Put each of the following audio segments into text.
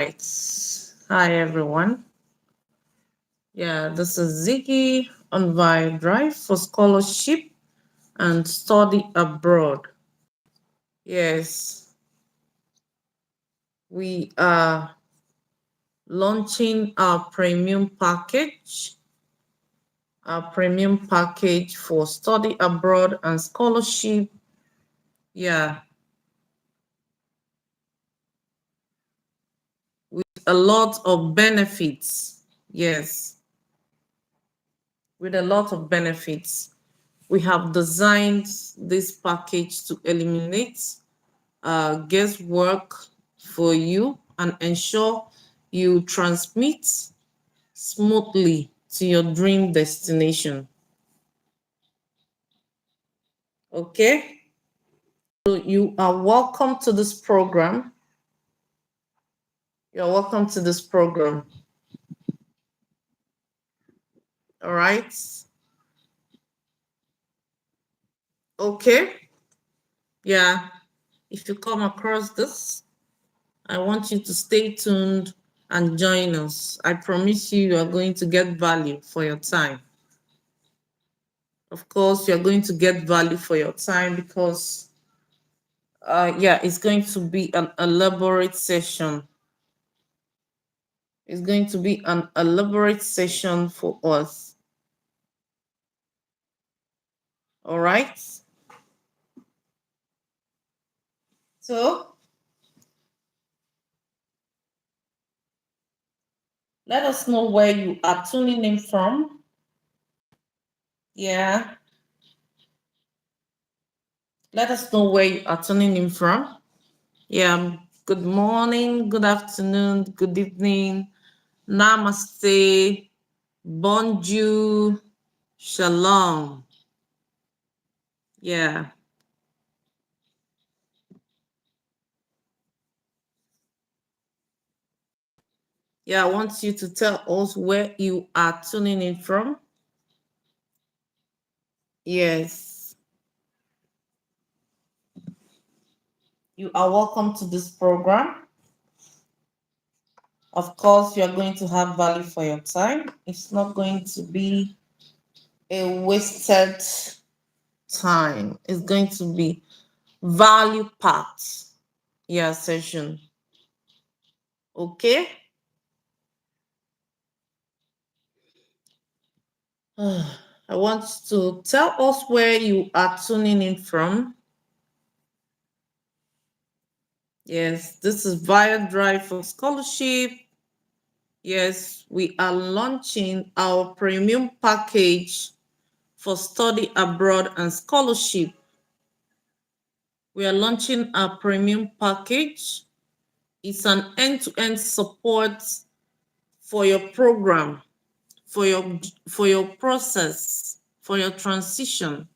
Right. Hi, everyone. Yeah, this is Ziggy on Vaya Drive for scholarship and study abroad. Yes, we are launching our premium package for study abroad and scholarship. Yeah, with a lot of benefits. Yes, with a lot of benefits. We have designed this package to eliminate guesswork for you and ensure you transmit smoothly to your dream destination. Okay? So you are welcome to this program. You're welcome to this program. All right? Okay? Yeah. If you come across this, I want you to stay tuned and join us. I promise you are going to get value for your time. Of course, you're going to get value for your time because yeah, it's going to be an elaborate session. It's going to be an elaborate session for us. All right. So let us know where you are tuning in from. Yeah. Let us know where you are tuning in from. Yeah. Good morning, good afternoon, good evening. Namaste. Bonjour. Shalom. Yeah. Yeah, I want you to tell us where you are tuning in from. Yes, you are welcome to this program. Of course, you are going to have value for your time. It's not going to be a wasted time. It's going to be value packed, yeah, session. Okay? I want to tell us where you are tuning in from. Yes, this is Via Drive for Scholarship. Yes, we are launching our premium package for study abroad and scholarship. We are launching our premium package. It's an end-to-end support for your program, for your process, for your transition.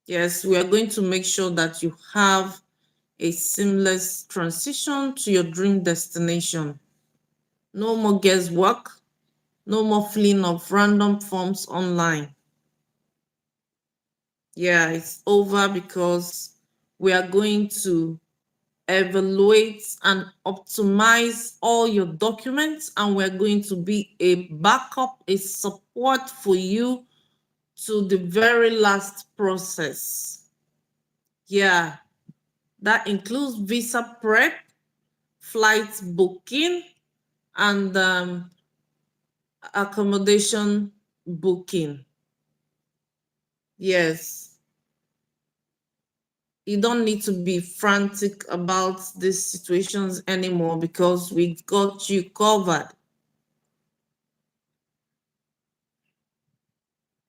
Yes, we are going to make sure that you have a seamless transition to your dream destination. No more guesswork, no more filling of random forms online. Yeah, it's over because we are going to evaluate and optimize all your documents, and we're going to be a backup, a support for you to the very last process. Yeah, that includes visa prep, flight booking, and accommodation booking. Yes, you don't need to be frantic about these situations anymore because we got you covered.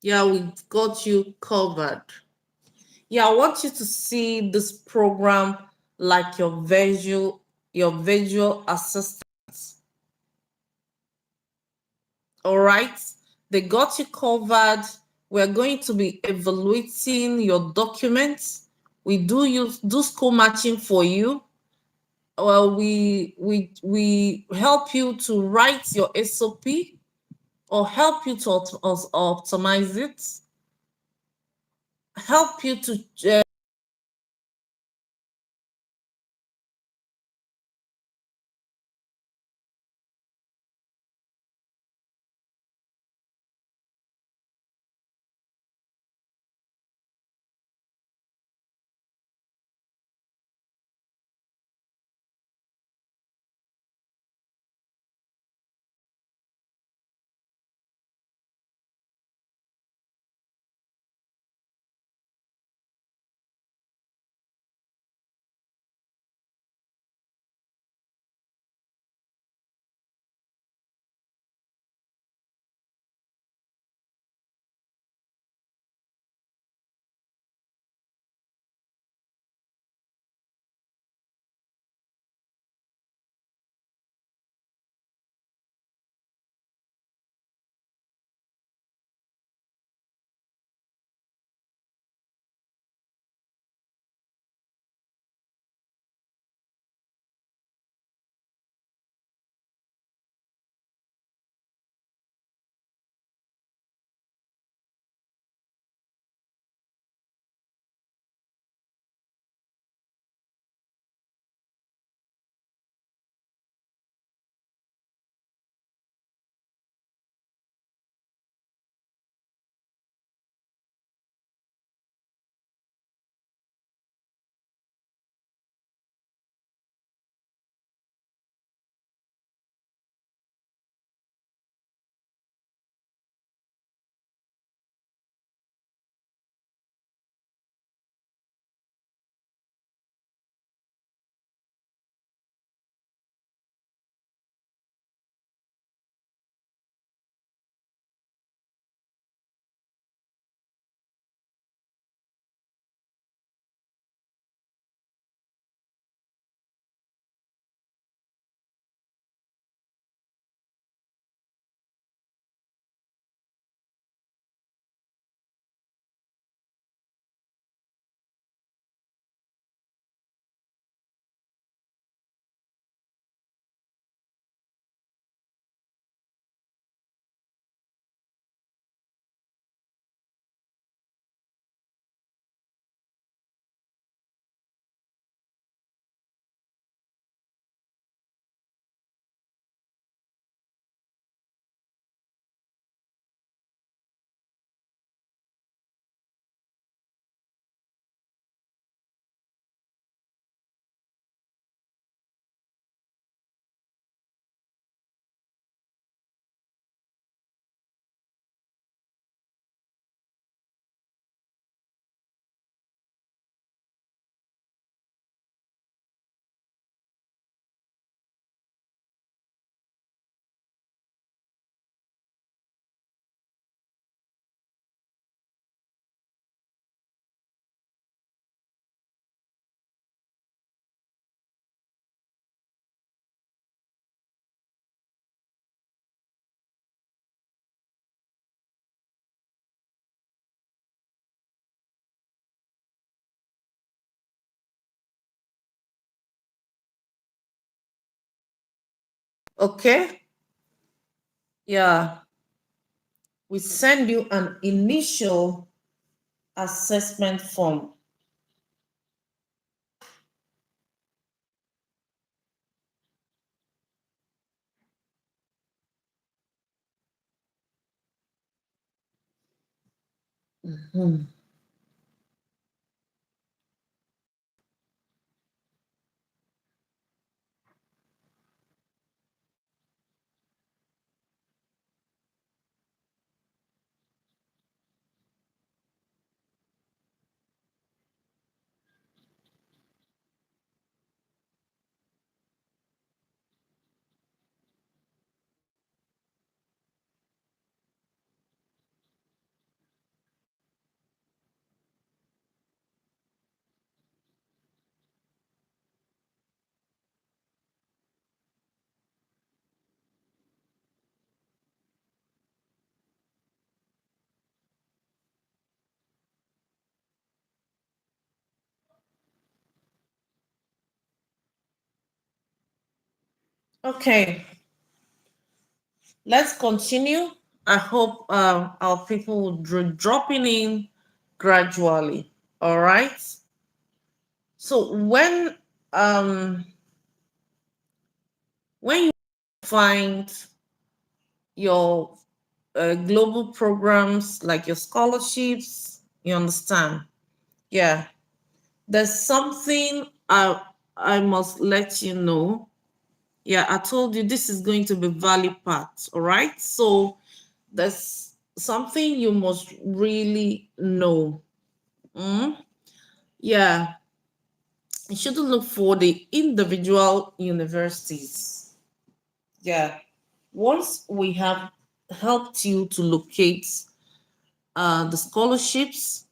Yeah, we got you covered. Yeah, I want you to see this program like your visual assistant. All right, they got you covered. We're going to be evaluating your documents. We do school matching for you. Well, we help you to write your SOP or help you to optimize it, help you to Okay? Yeah, we send you an initial assessment form. Mhm. Okay, let's continue. I hope our people will dropping in gradually. All right. So um when you find your global programs like your scholarships, you understand? Yeah, there's something I must let you know. Yeah, I told you this is going to be value part. All right. So there's something you must really know. Mm? Yeah, you shouldn't look for the individual universities. Yeah, once we have helped you to locate the scholarships,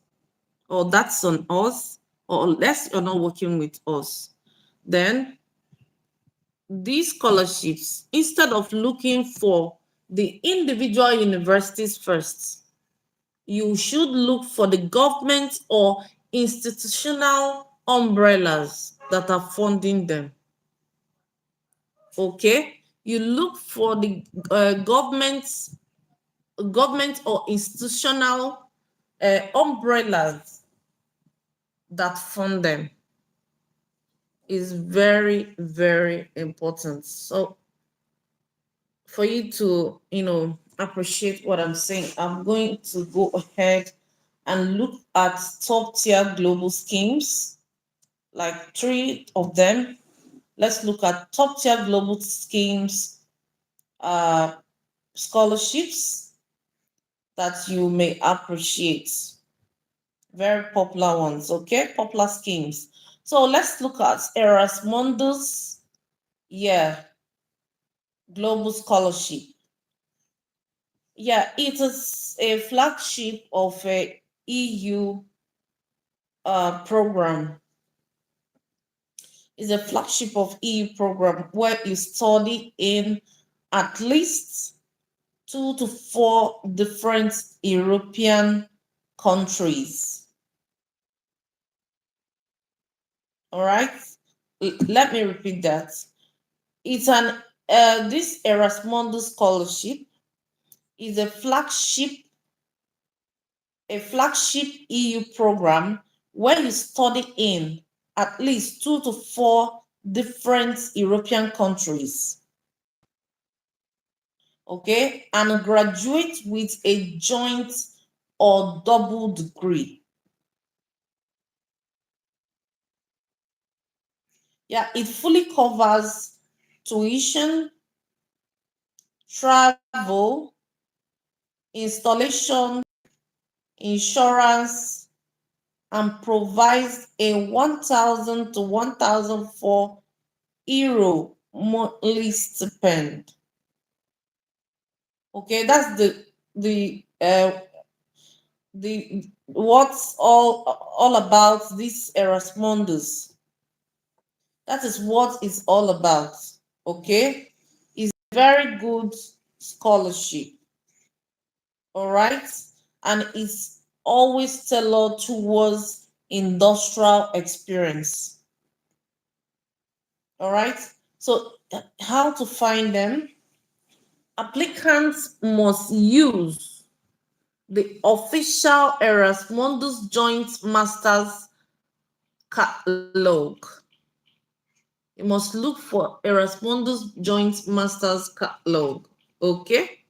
or that's on us, or unless you're not working with us, then these scholarships, instead of looking for the individual universities first, you should look for the government or institutional umbrellas that are funding them. Okay, you look for the government or institutional umbrellas that fund them. Is very, very important. So for you to, appreciate what I'm saying, I'm going to go ahead and look at top tier global schemes, like three of them. Let's look at top tier global schemes, uh, scholarships that you may appreciate. Very popular ones, okay? Popular schemes. So let's look at Erasmus. Yeah, global scholarship. Yeah, it is a flagship of a EU program. It's a flagship of EU program where you study in at least 2 to 4 different European countries. All right. Let me repeat that. It's an this Erasmus scholarship is a flagship EU program where you study in at least 2 to 4 different European countries. Okay, and graduate with a joint or double degree. Yeah, it fully covers tuition, travel, installation, insurance, and provides a 1,000 to 1,004 euro monthly stipend. Okay, that's the what's all about this Erasmundus. That is what it's all about. Okay, it's very good scholarship. All right, and it's always tailored towards industrial experience. All right, so how to find them. Applicants must use the official Erasmus Joint Masters catalog. You must look for Erasmus Joint Masters catalog. Okay?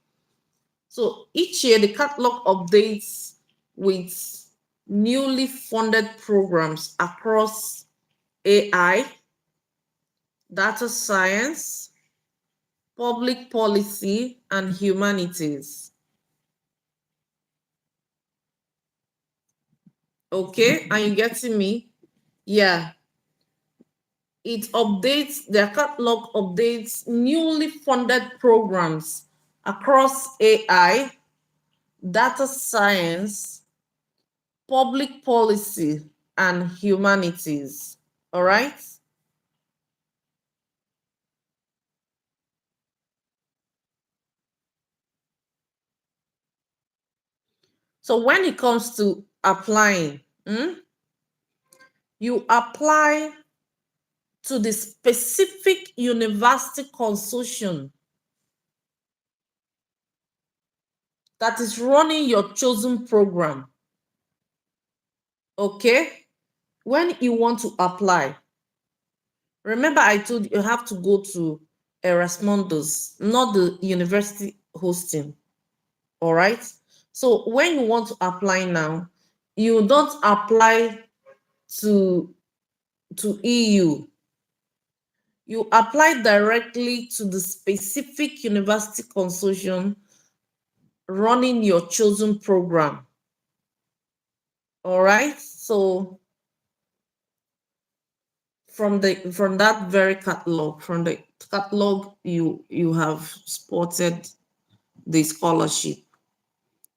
So each year the catalog updates with newly funded programs across AI, data science, public policy, and humanities. Okay, are you getting me? Yeah. It updates, their catalog updates newly funded programs across AI, data science, public policy, and humanities. All right. So when it comes to applying, you apply to the specific university consortium that is running your chosen program. Okay? When you want to apply, remember I told you have to go to Erasmus, not the university hosting. All right? So when you want to apply now, you don't apply to EU. You apply directly to the specific university consortium running your chosen program. All right? So from that very catalog, from the catalog you have spotted the scholarship.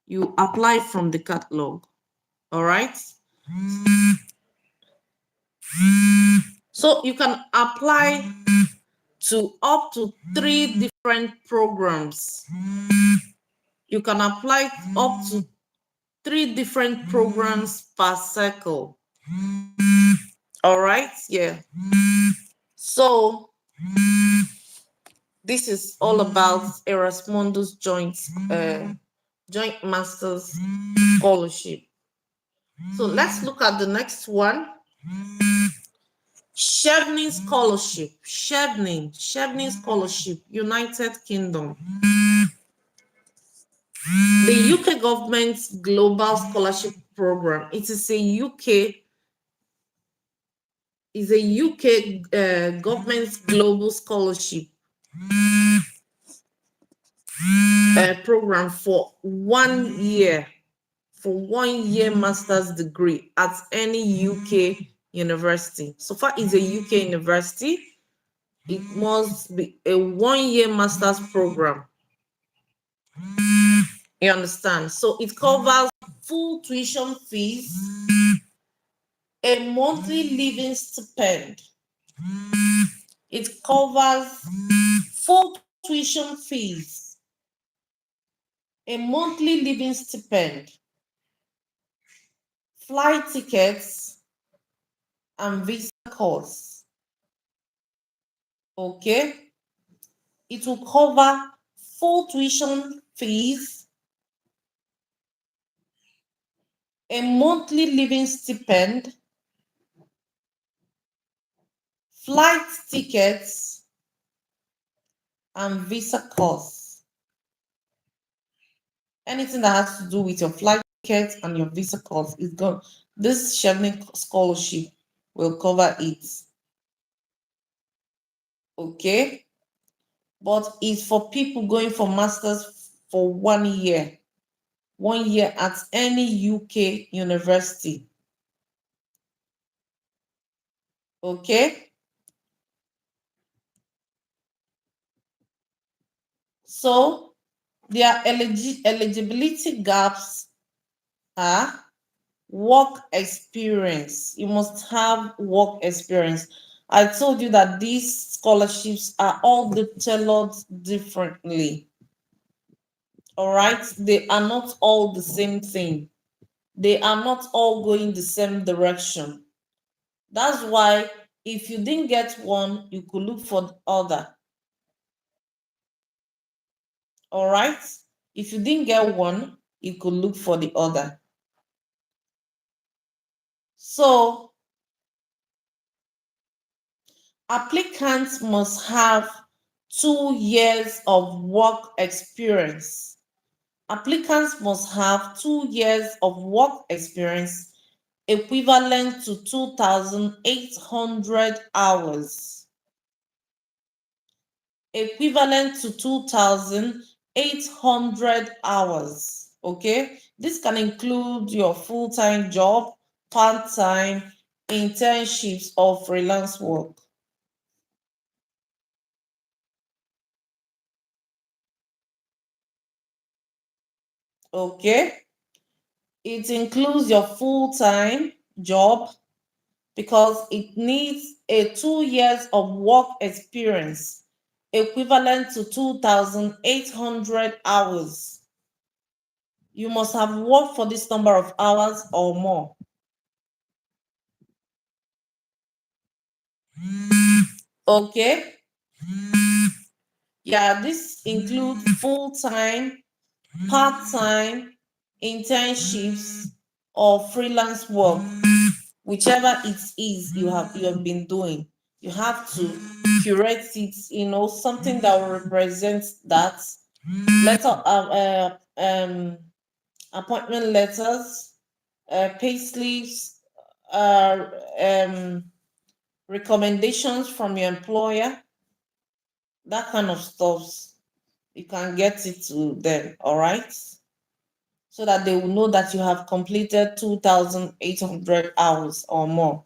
You apply from the catalog. All right? So you can apply to up to 3 different programs. You can apply up to 3 different programs per cycle. All right? Yeah. So this is all about Erasmus Joint Masters Scholarship. So let's look at the next one. Chevening Scholarship. Chevening Scholarship, United Kingdom. The UK government's Global Scholarship Program. It is a UK government's global scholarship program for 1 year, master's degree at any UK university. So far, it's a UK university. It must be a 1 year master's program. You understand? So it covers full tuition fees, a monthly living stipend. It covers full tuition fees, a monthly living stipend, flight tickets, and visa costs. Okay? It will cover full tuition fees, a monthly living stipend, flight tickets, and visa costs. Anything that has to do with your flight tickets and your visa costs is gone. This Chevening scholarship will cover it. Okay? But it's for people going for masters for 1 year. 1 year at any UK university. Okay? So their eligibility gaps are work experience. You must have work experience. I told you that these scholarships are all tailored differently. All right? They are not all the same thing. They are not all going the same direction. That's why if you didn't get one, you could look for the other. All right. If you didn't get one, you could look for the other. So applicants must have 2 years of work experience. Applicants must have 2 years of work experience equivalent to 2,800 hours. Equivalent to 2,800 hours. Okay, this can include your full-time job, part-time, internships, or freelance work. Okay, it includes your full-time job because it needs a 2 years of work experience equivalent to 2,800 hours. You must have worked for this number of hours or more. Okay. Yeah, this includes full-time, part-time, internships, or freelance work, whichever it is you have been doing. You have to curate it, something that will represent that. Letter appointment letters, pay slips, uh, um, recommendations from your employer, that kind of stuff. You can get it to them, all right? So that they will know that you have completed 2,800 hours or more.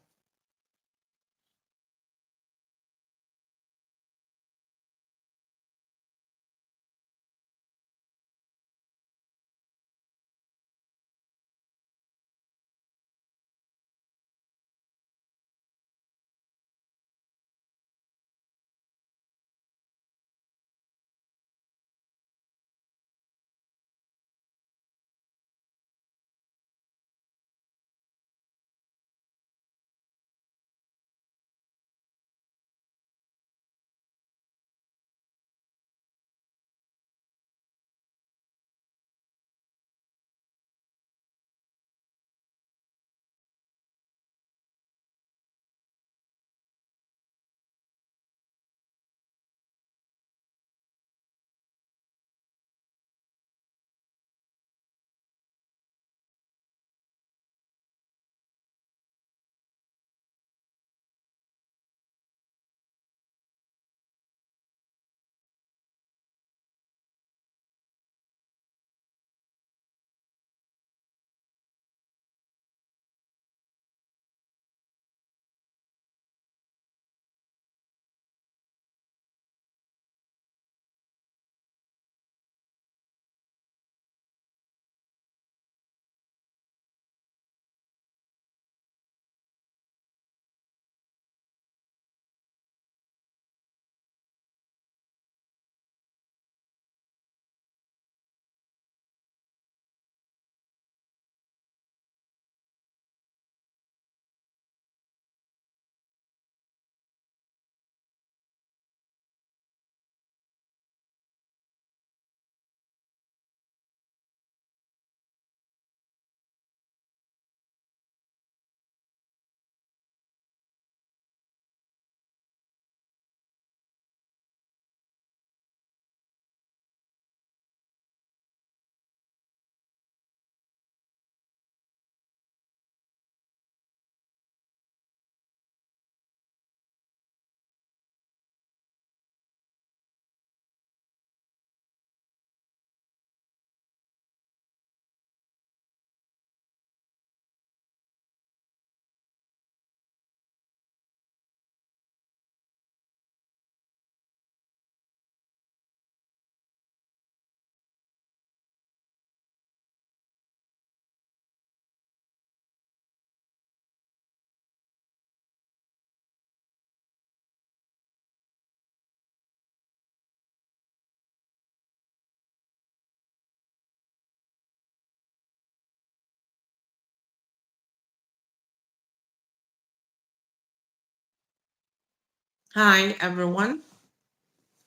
Hi, everyone.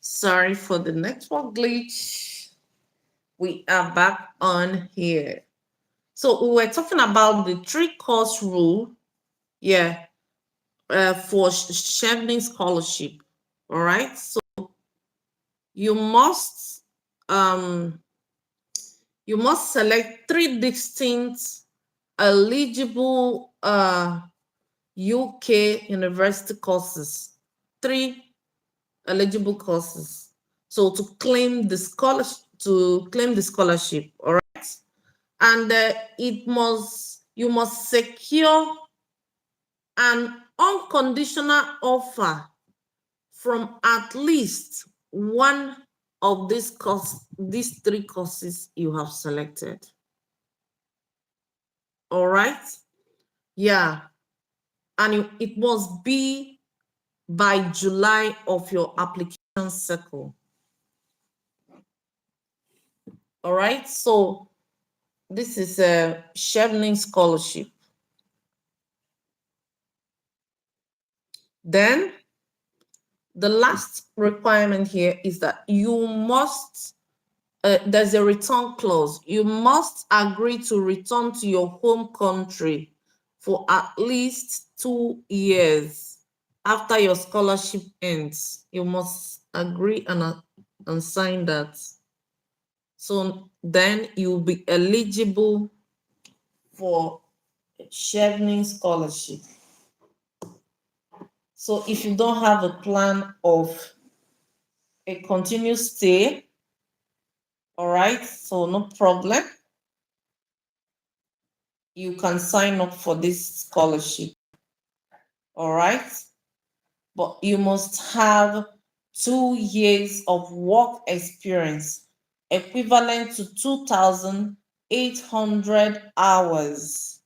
Sorry for the network glitch. We are back on here. So we were talking about the three course rule, yeah, for Chevening scholarship. All right. So you must um you must select three distinct eligible UK university courses. Three eligible courses. So to claim the scholarship, all right, and you must secure an unconditional offer from at least one of these three courses you have selected. All right, yeah, and it must be by July of your application cycle. All right, so this is a Chevening scholarship. Then the last requirement here is that you must, there's a return clause. You must agree to return to your home country for at least 2 years after your scholarship ends. You must agree and sign that. So then you'll be eligible for Chevening scholarship. So if you don't have a plan of a continuous stay, all right, so no problem. You can sign up for this scholarship, all right? But you must have 2 years of work experience equivalent to 2,800 hours,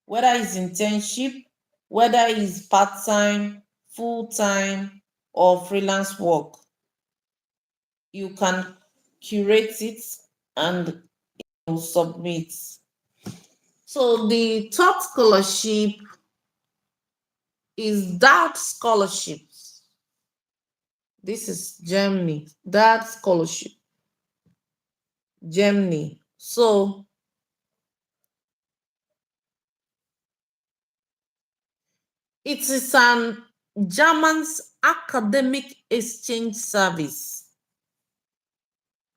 whether it's internship, whether it's part-time, full-time, or freelance work. You can curate it and submit. So the top scholarship is that scholarships. This is Germany, that scholarship, Germany. So it is an German's academic exchange service.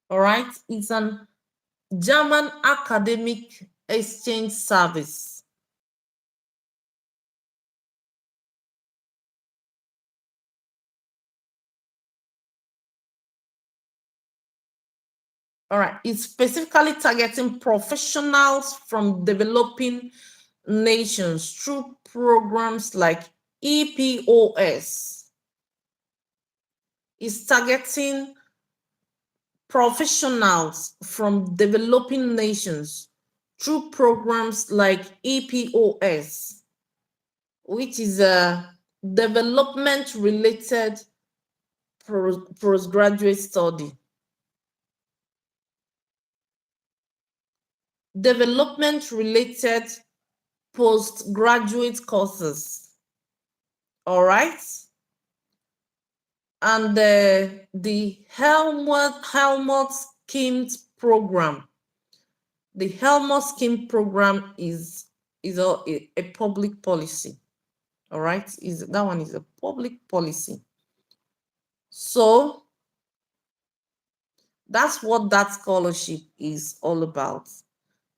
All right, it's an German academic exchange service. All right, it's specifically targeting professionals from developing nations through programs like EPOS. It's targeting professionals from developing nations through programs like EPOS, which is a development related postgraduate study. Development related postgraduate courses. All right. And the Helmut Schemes program. The Helmut Scheme program is a public policy. All right, that one is a public policy. So that's what that scholarship is all about.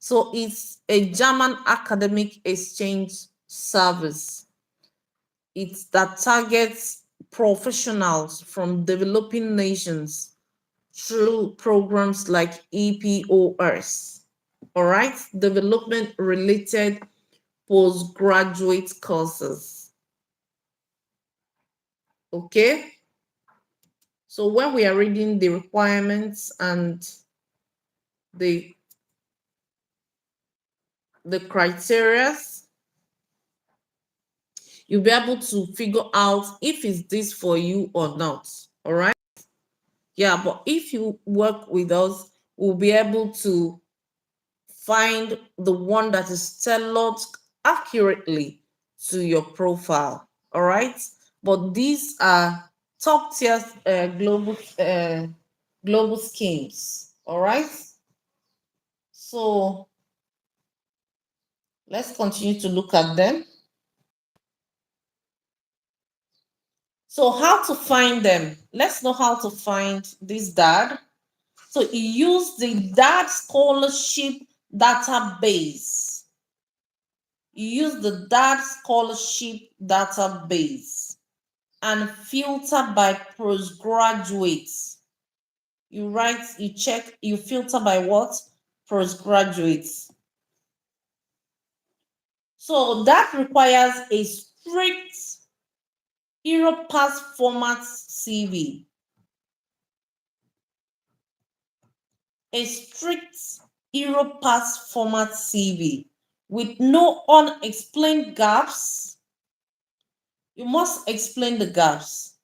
So it's a German academic exchange service. It's that targets professionals from developing nations through programs like EPOS. All right, development related postgraduate courses. Okay, so when we are reading the requirements and the criteria, you'll be able to figure out if it's this for you or not. All right, yeah, but if you work with us, we'll be able to find the one that is tailored accurately to your profile. All right, but these are top tier global schemes. All right, So let's continue to look at them. So how to find them? Let's know how to find this dad. So you use the dad scholarship database. You use the dad scholarship database and filter by postgraduates. You check, you filter by what? Postgraduates. So that requires a strict Europass format CV. A strict Europass format CV with no unexplained gaps. You must explain the gaps.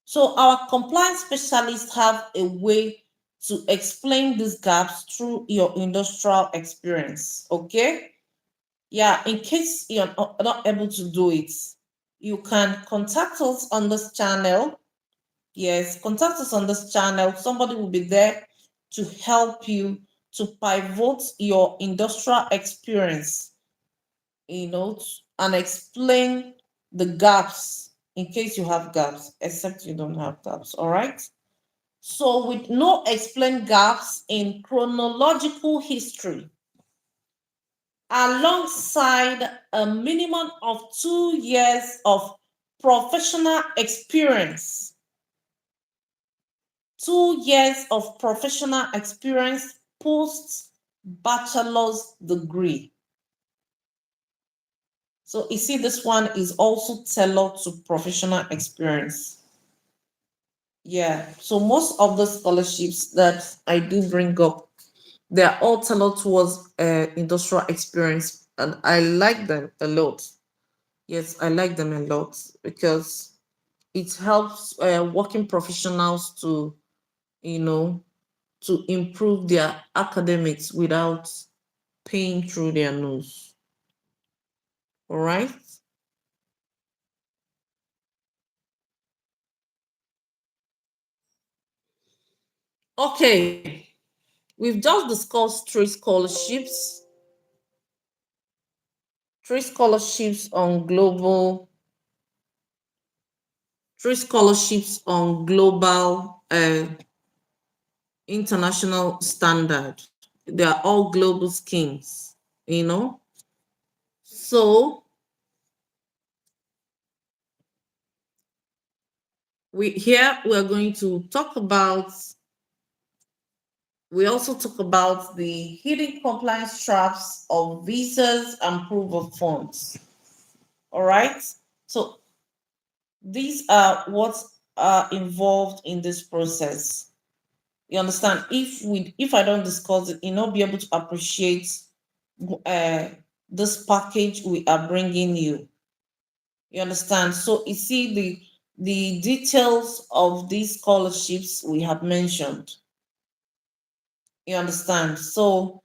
So our compliance specialists have a way to explain these gaps through your industrial experience. Okay? Yeah, in case you're not able to do it, you can contact us on this channel. Yes, contact us on this channel. Somebody will be there to help you to pivot your industrial experience, and explain the gaps in case you have gaps, except you don't have gaps. All right. So, with no explained gaps in chronological history, alongside a minimum of 2 years of professional experience. 2 years of professional experience post bachelor's degree. So you see, this one is also tailored to professional experience. Yeah, so most of the scholarships that I do bring up, they are all tailored towards industrial experience, and I like them a lot. Yes, I like them a lot because it helps working professionals to, to improve their academics without paying through their nose. All right. Okay, we've just discussed three scholarships on global, three scholarships on global, international standard. They are all global schemes, you know. So we're going to talk about. We also talk about the hidden compliance traps of visas and proof of funds. All right. So these are what are involved in this process. You understand? If I don't discuss it, you'll not be able to appreciate uh, this package we are bringing you. You understand? So you see the details of these scholarships we have mentioned. You understand? So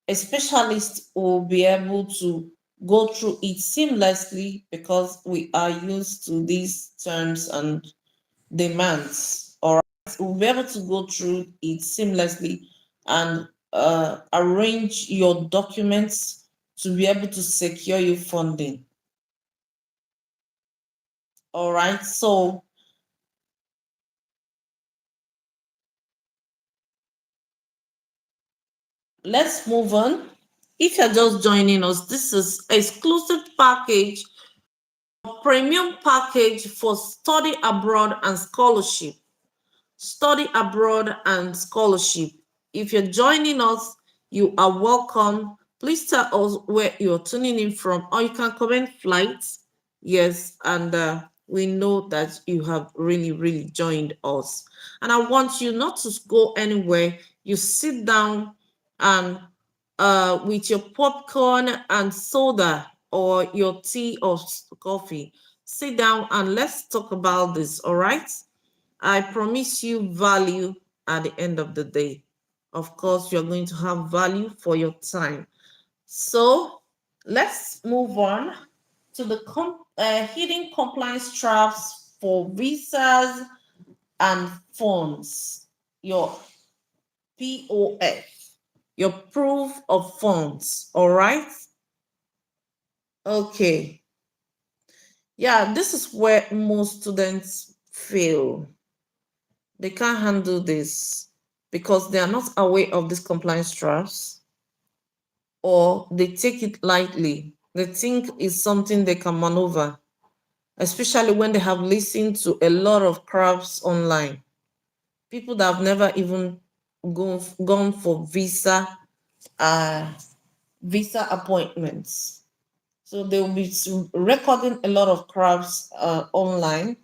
a specialist will be able to go through it seamlessly because we are used to these terms and demands. All right, we'll be able to go through it seamlessly and arrange your documents to be able to secure your funding. All right, so let's move on. If you're just joining us, this is exclusive package, premium package for study abroad and scholarship. Study abroad and scholarship. If you're joining us, you are welcome. Please tell us where you're tuning in from, or you can comment flights. Yes, and we know that you have really, really joined us. And I want you not to go anywhere. You sit down and with your popcorn and soda or your tea or coffee, sit down and let's talk about this, all right? I promise you value at the end of the day. Of course, you're going to have value for your time. So let's move on to the hidden compliance traps for visas and funds, your POF. your proof of funds. All right. Okay. Yeah, this is where most students fail. They can't handle this because they are not aware of these compliance traps, or they take it lightly. They think it's something they can maneuver, especially when they have listened to a lot of crafts online. People that have never even gone for uh, visa appointments. So they will be recording a lot of crafts online.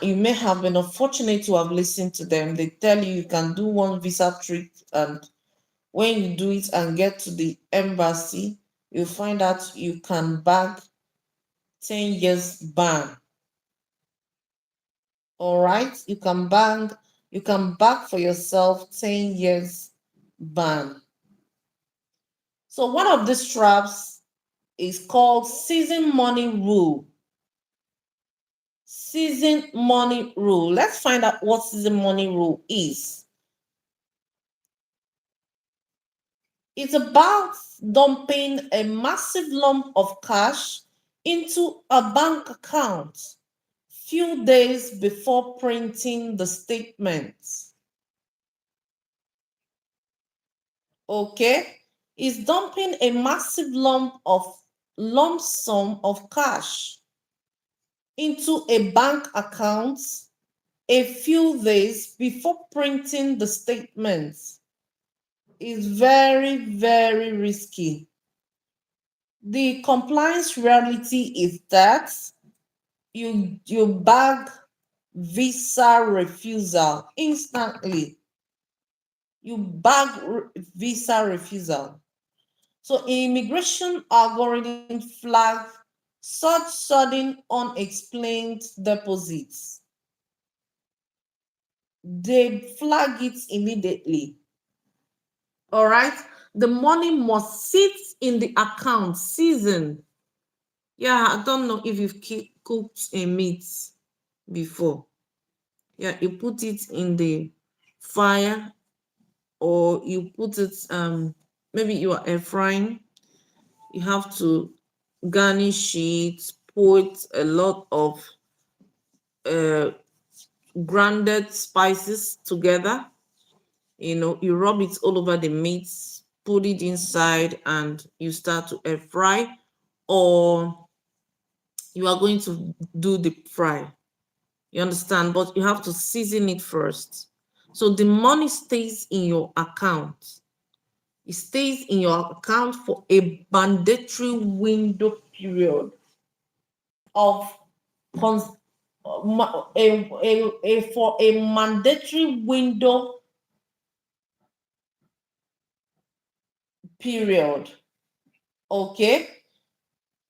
You may have been unfortunate to have listened to them. They tell you you can do one visa trick, and when you do it and get to the embassy, you find out you can bag 10 years ban. All right, you can bag for yourself 10 years ban. So one of these traps is called season money rule. Season money rule. Let's find out what season money rule is. It's about dumping a massive lump of cash into a bank account few days before printing the statement. Okay? It's dumping a massive lump sum of cash into a bank account a few days before printing the statement. Is very, very risky. The compliance reality is that you bag visa refusal instantly. You bag visa refusal. So immigration algorithm flag such sudden unexplained deposits. They flag it immediately. All right. The money must sit in the account season. Yeah, I don't know if you've cooked a meat before. Yeah, you put it in the fire, or you put it maybe you are air frying. You have to garnish it, put a lot of uh grounded spices together. You rub it all over the meat, put it inside, and you start to air fry, or you are going to do the fry. You understand? But you have to season it first. So the money stays in your account. It stays in your account for a mandatory window period of for a mandatory window period. Okay,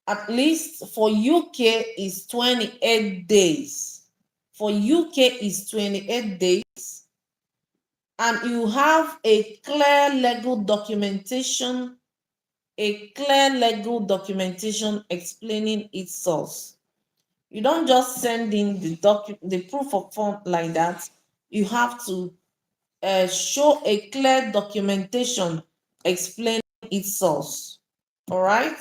at least for UK is 28 days. For UK is 28 days, and you have a clear legal documentation explaining its source. You don't just send in the proof of fund like that. You have to show a clear documentation explaining its source. All right.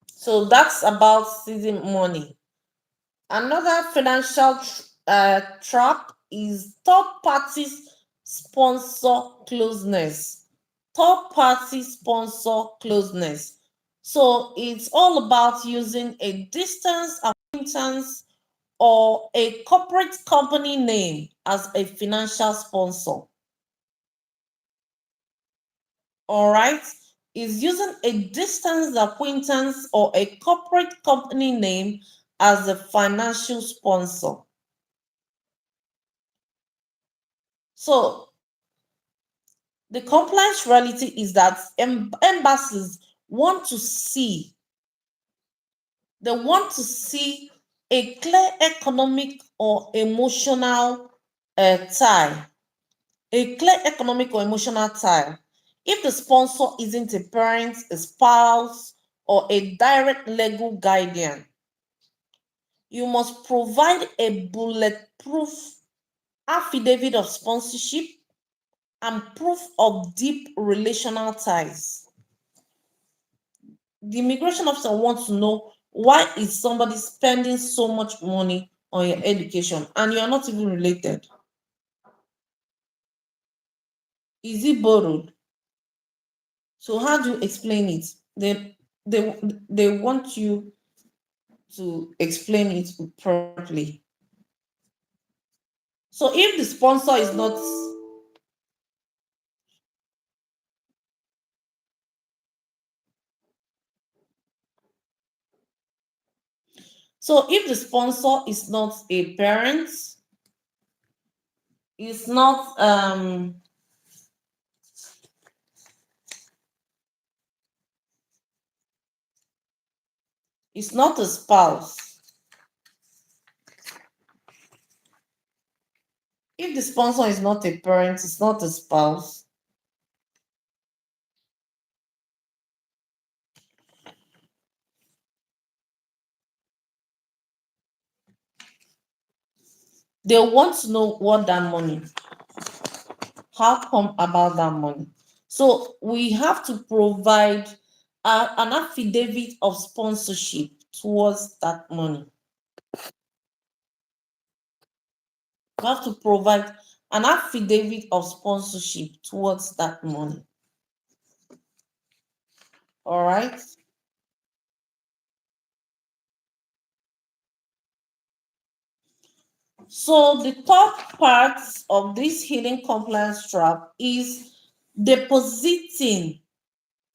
So that's about seizing money. Another financial trap is third parties sponsor closeness. Third party sponsor closeness. So it's all about using a distance acquaintance or a corporate company name as a financial sponsor. All right, is using a distance acquaintance or a corporate company name as a financial sponsor. So the compliance reality is that embassies want to see, they want to see a clear economic or emotional tie, a clear economic or emotional tie. If the sponsor isn't a parent, a spouse, or a direct legal guardian, you must provide a bulletproof affidavit of sponsorship, and proof of deep relational ties. The immigration officer wants to know, why is somebody spending so much money on your education and you are not even related? Is it borrowed? So how do you explain it? They they want you to explain it properly. So if the sponsor is not, so if the sponsor is not a parent, is not is not a spouse, if the sponsor is not a parent, it's not a spouse, they want to know what that money, how come about that money. So we have to provide an affidavit of sponsorship towards that money. We have to provide an affidavit of sponsorship towards that money. All right. So the third part of this hidden compliance trap is depositing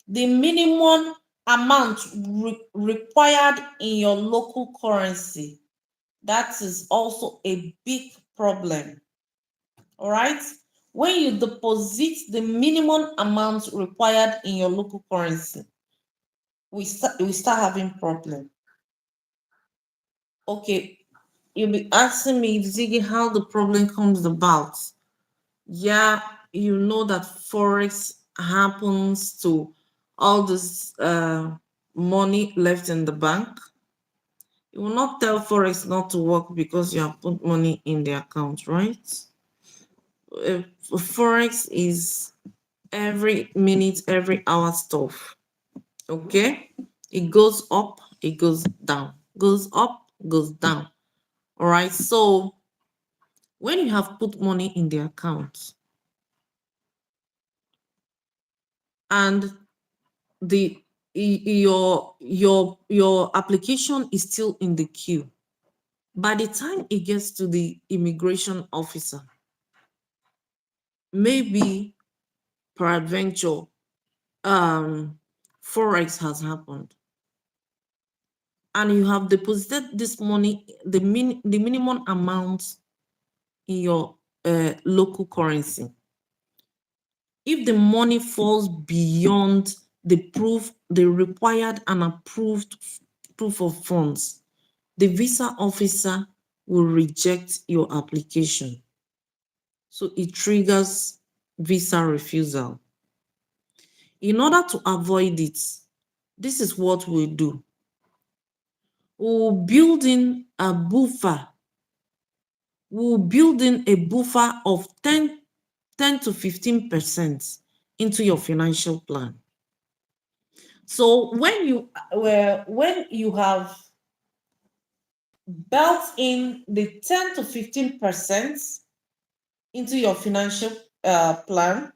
the minimum amount required in your local currency. That is also a big problem. All right. When you deposit the minimum amount required in your local currency, we start having problem. Okay, you'll be asking me, Ziggy, how the problem comes about. Yeah, you know that forex happens to all this money left in the bank. You will not tell forex not to work because you have put money in the account, right? Forex is every minute, every hour stuff. Okay, it goes up, it goes down, goes up, goes down. All right, so when you have put money in the account and the your application is still in the queue, by the time it gets to the immigration officer, maybe peradventure forex has happened and you have deposited this money, the minimum amount in your local currency. If the money falls beyond the required and approved proof of funds, the visa officer will reject your application. So it triggers visa refusal. In order to avoid it, this is what we do. We'll build in a buffer. We'll build in a buffer of 10 to 15% into your financial plan. So when you have built in the 10 to 15% into your financial plan,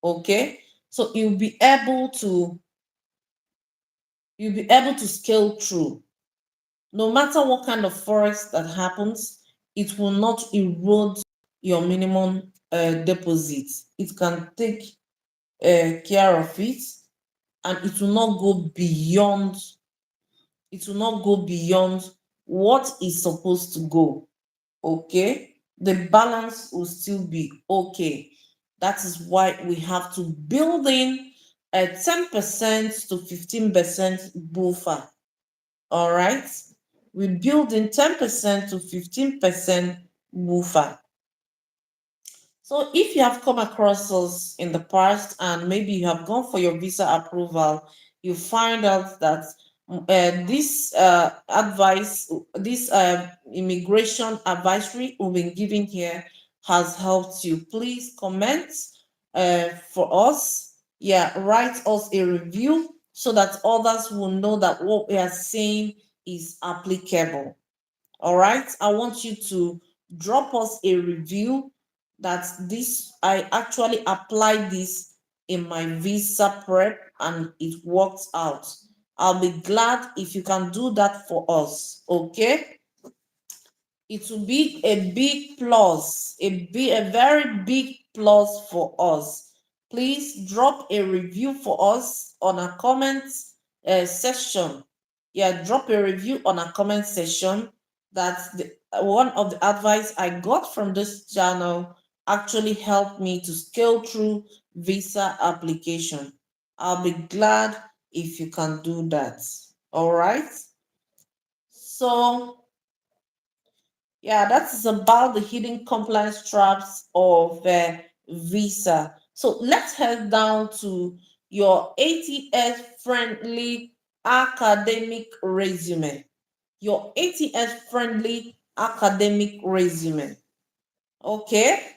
okay, so you'll be able to scale through. No matter what kind of forex that happens, it will not erode your minimum deposit. It can take care of it, and it will not go beyond. It will not go beyond what is supposed to go. Okay, the balance will still be okay. That is why we have to build in a 10% to 15% buffer. All right, we build in 10% to 15% buffer. So if you have come across us in the past and maybe you have gone for your visa approval, you find out that This advice, this immigration advisory we've been giving here has helped you. Please comment for us. Yeah, write us a review so that others will know that what we are saying is applicable. All right, I want you to drop us a review that this I actually applied this in my visa prep and it worked out. I'll be glad if you can do that for us. Okay, it will be a big plus, a very big plus for us. Please drop a review for us on a comment section. Yeah, drop a review on a comment section. That's one of the advice I got from this channel actually helped me to scale through visa application. I'll be glad if you can do that. All right. So yeah, that is about the hidden compliance traps of visa. So let's head down to your ATS friendly academic resume. Your ATS friendly academic resume. Okay.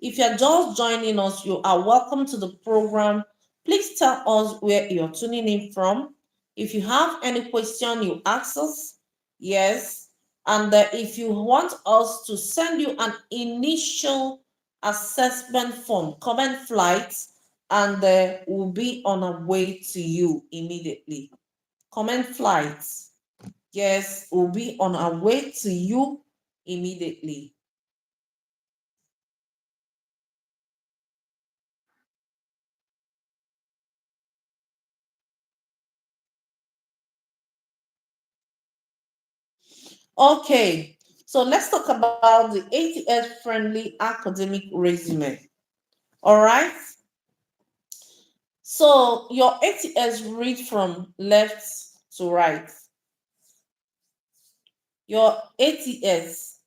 If you're just joining us, you are welcome to the program. Please tell us where you're tuning in from. If you have any question, you ask us. Yes. And if you want us to send you an initial assessment form, comment flights, and we'll be on our way to you immediately. Comment flights. Yes, we'll be on our way to you immediately. Okay, so let's talk about the ATS friendly academic resume. All right, so your ATS read from left to right. Your ATS.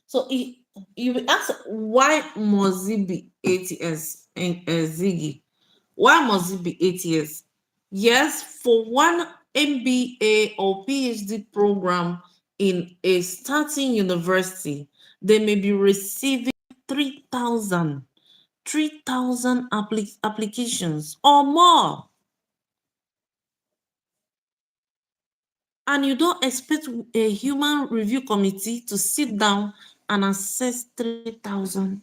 So you will ask, why must it be ATS and Ziggy? Why must it be ATS? Yes, for one MBA or PhD program in a starting university, they may be receiving 3,000 applications or more. And you don't expect a human review committee to sit down and assess 3,000.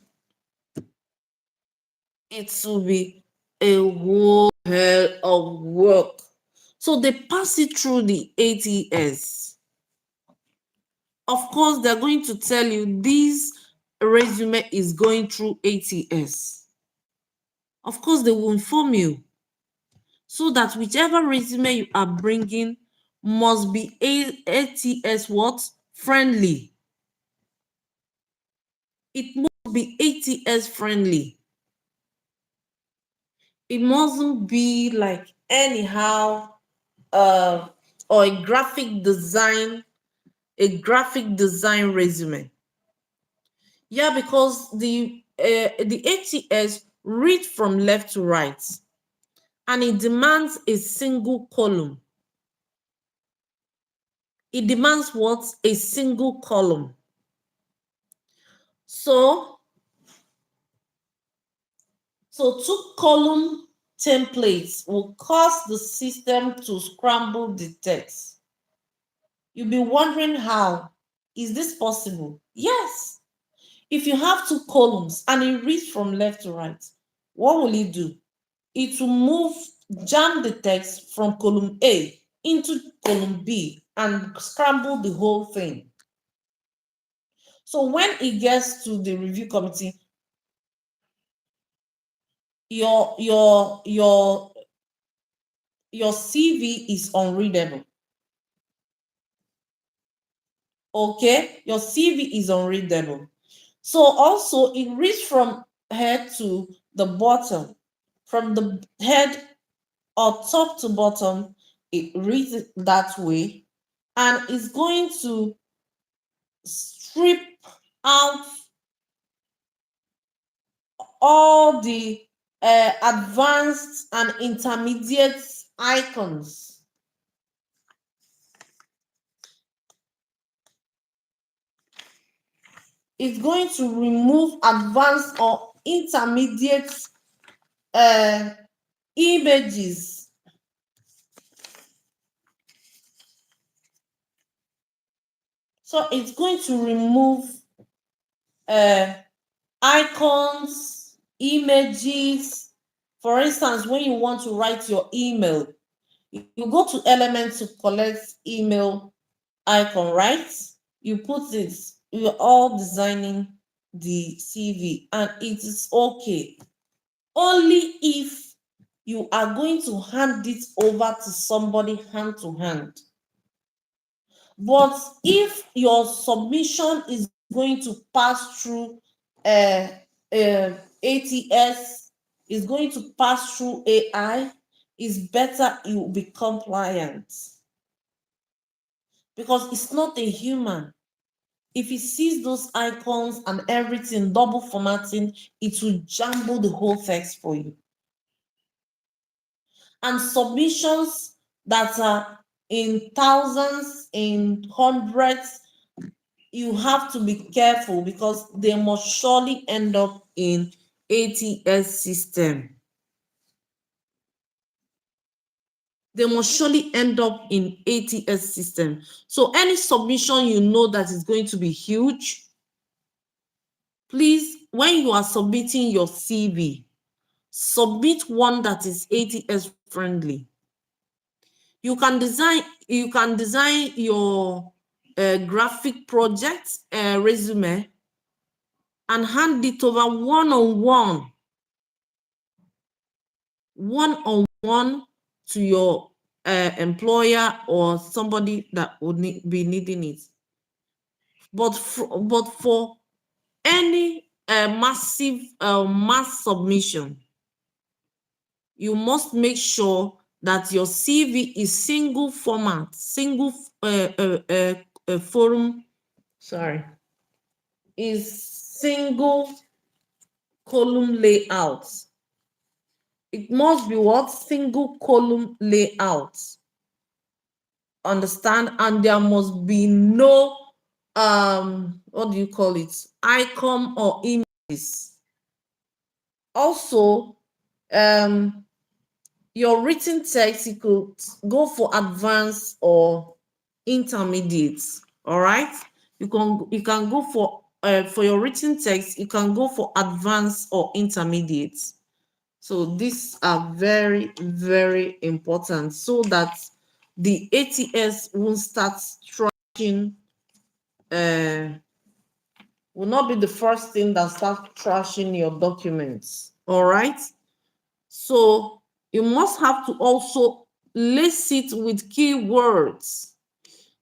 It will be a whole hell of work. So they pass it through the ATS. Of course, they're going to tell you this resume is going through ATS. Of course, they will inform you so that whichever resume you are bringing must be ATS what? Friendly. It must be ATS friendly. It mustn't be like anyhow uh, or a graphic design resume. Yeah, because the ATS read from left to right and it demands a single column. It demands what? A single column. So, two column templates will cause the system to scramble the text. You'll be wondering how. Is this possible? Yes. If you have two columns and it reads from left to right, what will it do? It will jam the text from column A into column B and scramble the whole thing. So when it gets to the review committee, your CV is unreadable. Okay, your CV is unreadable. So also it reads from head to the bottom, from the head or top to bottom. It reads it that way, and it's going to strip out all the advanced and intermediate icons. It's going to remove advanced or intermediate uh, images. So it's going to remove uh, icons, images. For instance, when you want to write your email, you go to Element to collect email icon, right? You put it, you're all designing the CV, and it is okay. Only if you are going to hand it over to somebody hand to hand. But if your submission is going to pass through uh, ATS, is going to pass through AI, it's better you be compliant, because it's not a human. If it sees those icons and everything, double formatting, it will jumble the whole text for you. And submissions that are in thousands, in hundreds, you have to be careful, because they must surely end up in ATS system. They must surely end up in ATS system. So any submission you know that is going to be huge, please, when you are submitting your CV, submit one that is ATS friendly. You can design your graphic project resume and hand it over one-on-one to your employer or somebody that would be needing it. But for any massive mass submission, you must make sure that your CV is single format, single forum, sorry, is single column layout. It must be what? Single column layout. Understand? And there must be no what do you call it? Icon or images. Also, your written text, you could go for advanced or intermediate. All right, you can go for your written text, you can go for advanced or intermediate. So these are very, very important, so that the ATS won't start trashing, uh, will not be the first thing that starts trashing your documents. All right. So you must have to also lace it with keywords.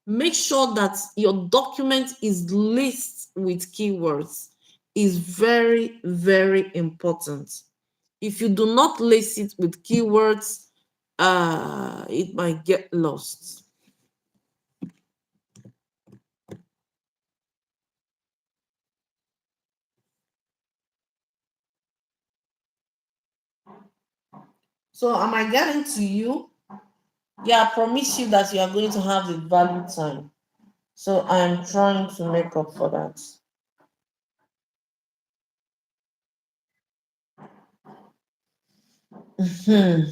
Make sure that your document is laced with keywords. Is very, very important. If you do not lace it with keywords, it might get lost. So am I getting to you? Yeah, I promise you that you are going to have the value time. So I am trying to make up for that. Hmm.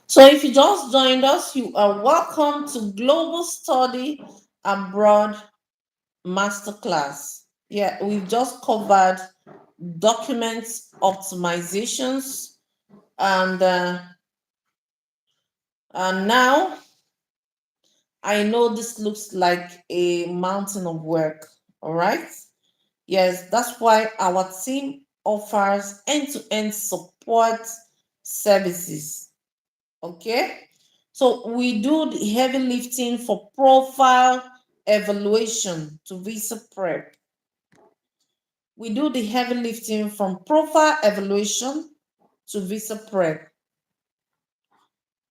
So if you just joined us, you are welcome to Global Study Abroad Masterclass. Yeah, we've just covered document optimizations, and now I know this looks like a mountain of work. All right. Yes, that's why our team offers end-to-end support services. Okay. So we do the heavy lifting for profile evaluation to visa prep. We do the heavy lifting from profile evaluation to visa prep.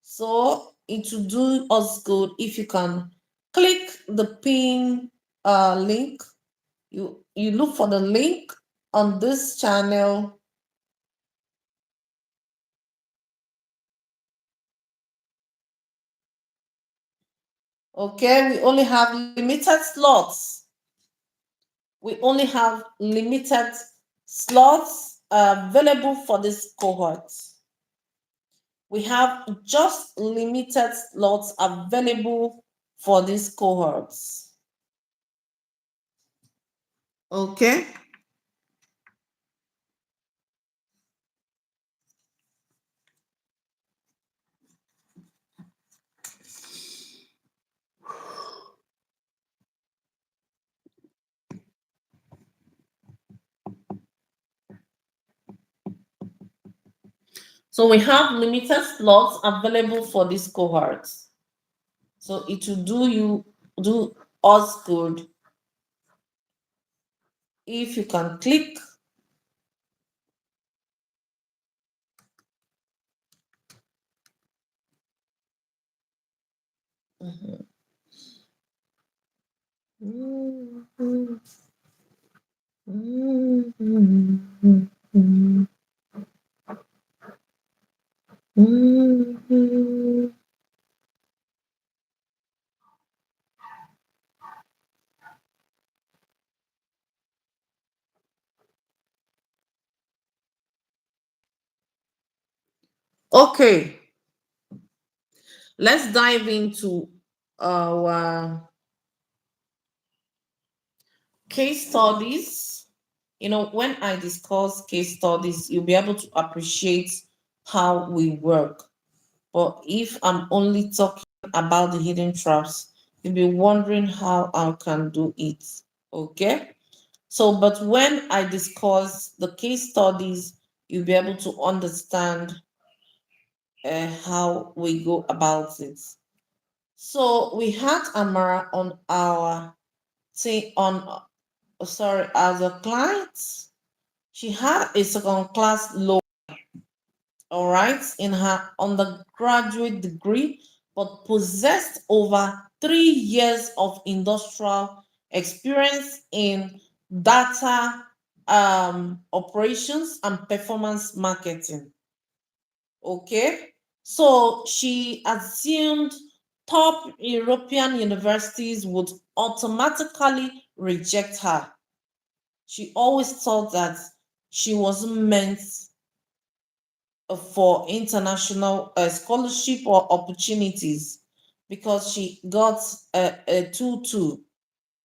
So it will do us good if you can click the pin link. You look for the link on this channel. Okay, we only have limited slots. We only have limited slots available for this cohort. We have just limited slots available for these cohorts. Okay. So we have limited slots available for this cohort. So it will do us good if you can click. Mhm. Okay, let's dive into our case studies. When I discuss case studies, you'll be able to appreciate how we work. But if I'm only talking about the hidden traps, you'll be wondering how I can do it. Okay? So, but when I discuss the case studies, you'll be able to understand how we go about it. So we had Amara on our team as a client. She had a second class loan, all right, in her undergraduate degree, but possessed over 3 years of industrial experience in data operations and performance marketing. Okay, so she assumed top European universities would automatically reject her. She always thought that she wasn't meant for international scholarship or opportunities because she got a 2-2.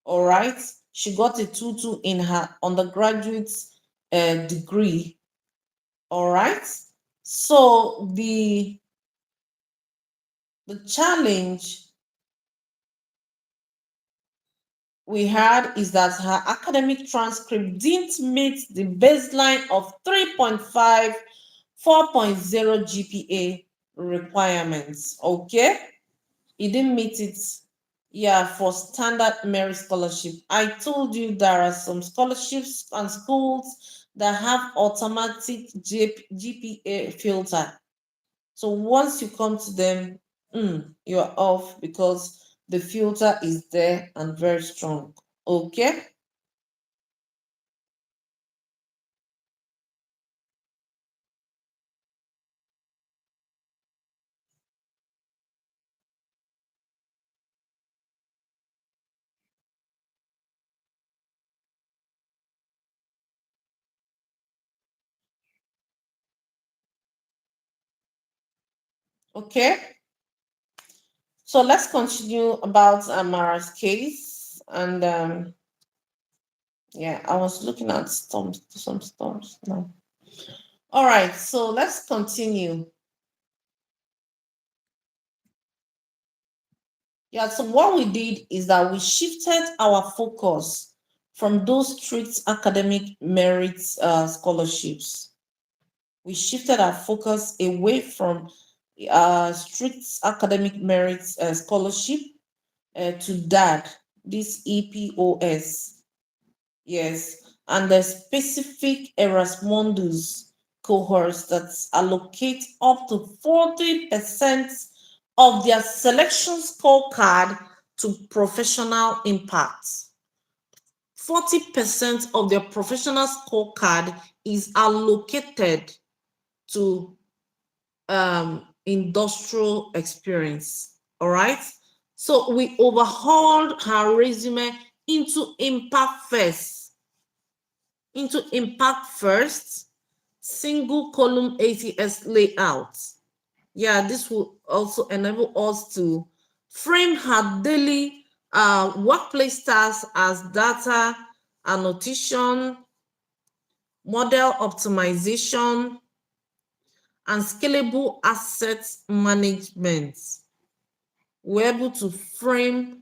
All right, she got a 2-2 in her undergraduate degree. All right, so the challenge we had is that her academic transcript didn't meet the baseline of 3.5, 4.0 GPA requirements. Okay, it didn't meet it. Yeah, for standard merit scholarship. I told you there are some scholarships and schools that have automatic GPA filter. So once you come to them, you're off because the filter is there and very strong. Okay. Okay. So let's continue about Amara's case. And yeah, I was looking at some stuff now. All right, so let's continue. Yeah, so what we did is that we shifted our focus from those strict academic merit scholarships. We shifted our focus away from strict academic merit scholarship to DAD, this EPOS. Yes, and the specific Erasmundus cohorts that allocate up to 40% of their selection scorecard to professional impact. 40% of their professional scorecard is allocated to industrial experience. All right. So we overhauled her resume into impact first, single column ATS layout. Yeah, this will also enable us to frame her daily workplace tasks as data annotation, model optimization, and scalable asset management. We're able to frame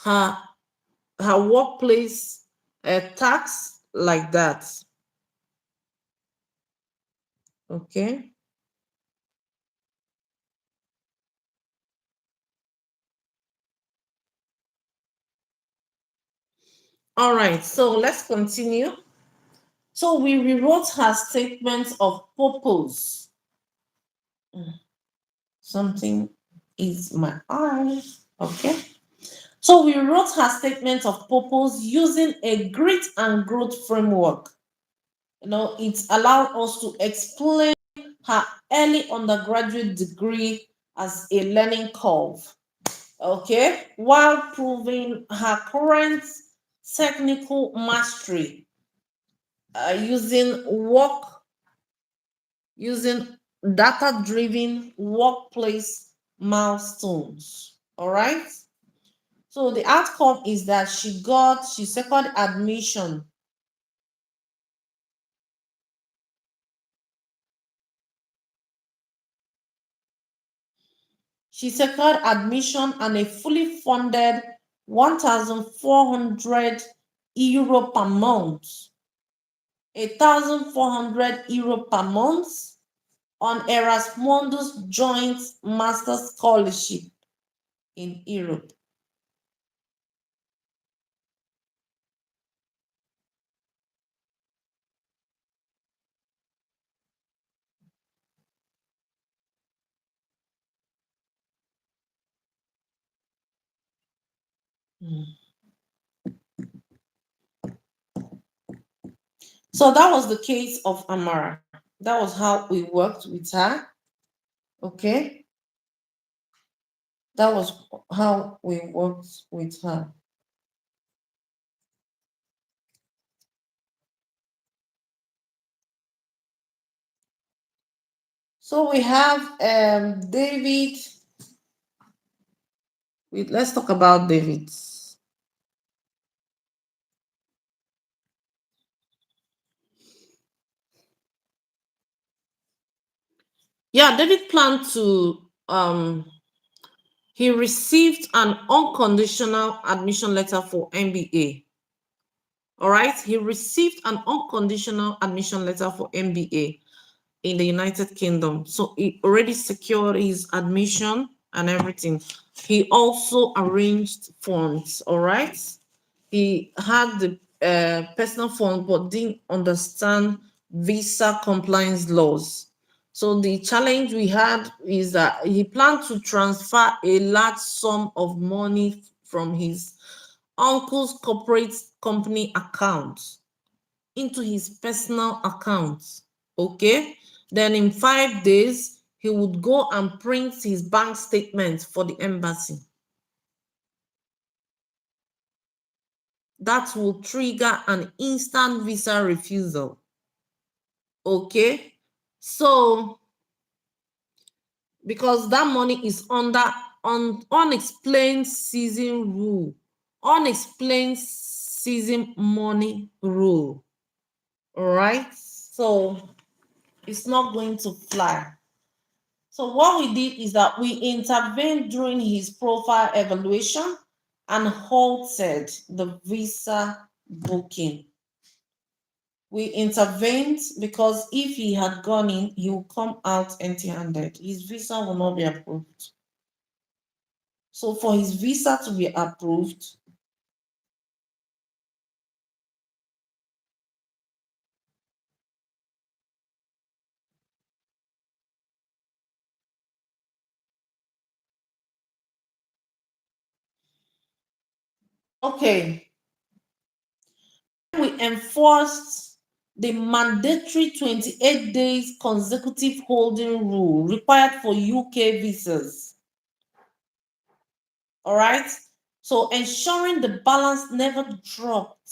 her workplace tasks like that. Okay. All right, so let's continue. So we rewrote her statement of purpose. Something is my eye. Okay. So we wrote her statement of purpose using a grit and growth framework. It allowed us to explain her early undergraduate degree as a learning curve. Okay, while proving her current technical mastery using data-driven workplace milestones. All right. So the outcome is that she secured admission. She secured admission and a fully funded 1,400 euro per month. 1,400 euro per month on Erasmus Joint Master Scholarship in Europe. So that was the case of Amara. That was how we worked with her. Okay. That was how we worked with her. So we have David. Let's talk about David. Yeah, David planned to he received an unconditional admission letter for MBA. All right, he received an unconditional admission letter for MBA in the United Kingdom. So he already secured his admission and everything. He also arranged funds. All right, he had the personal fund but didn't understand visa compliance laws. So the challenge we had is that he planned to transfer a large sum of money from his uncle's corporate company account into his personal account. Okay. Then in 5 days, he would go and print his bank statement for the embassy. That will trigger an instant visa refusal. Okay. So, because that money is under unexplained season rule, unexplained season money rule. All right. So, it's not going to fly. So what we did is that we intervened during his profile evaluation and halted the visa booking. We intervened because if he had gone in, he would come out empty-handed. His visa will not be approved. So for his visa to be approved, Okay, we enforced the mandatory 28 days consecutive holding rule required for UK visas. All right. So ensuring the balance never dropped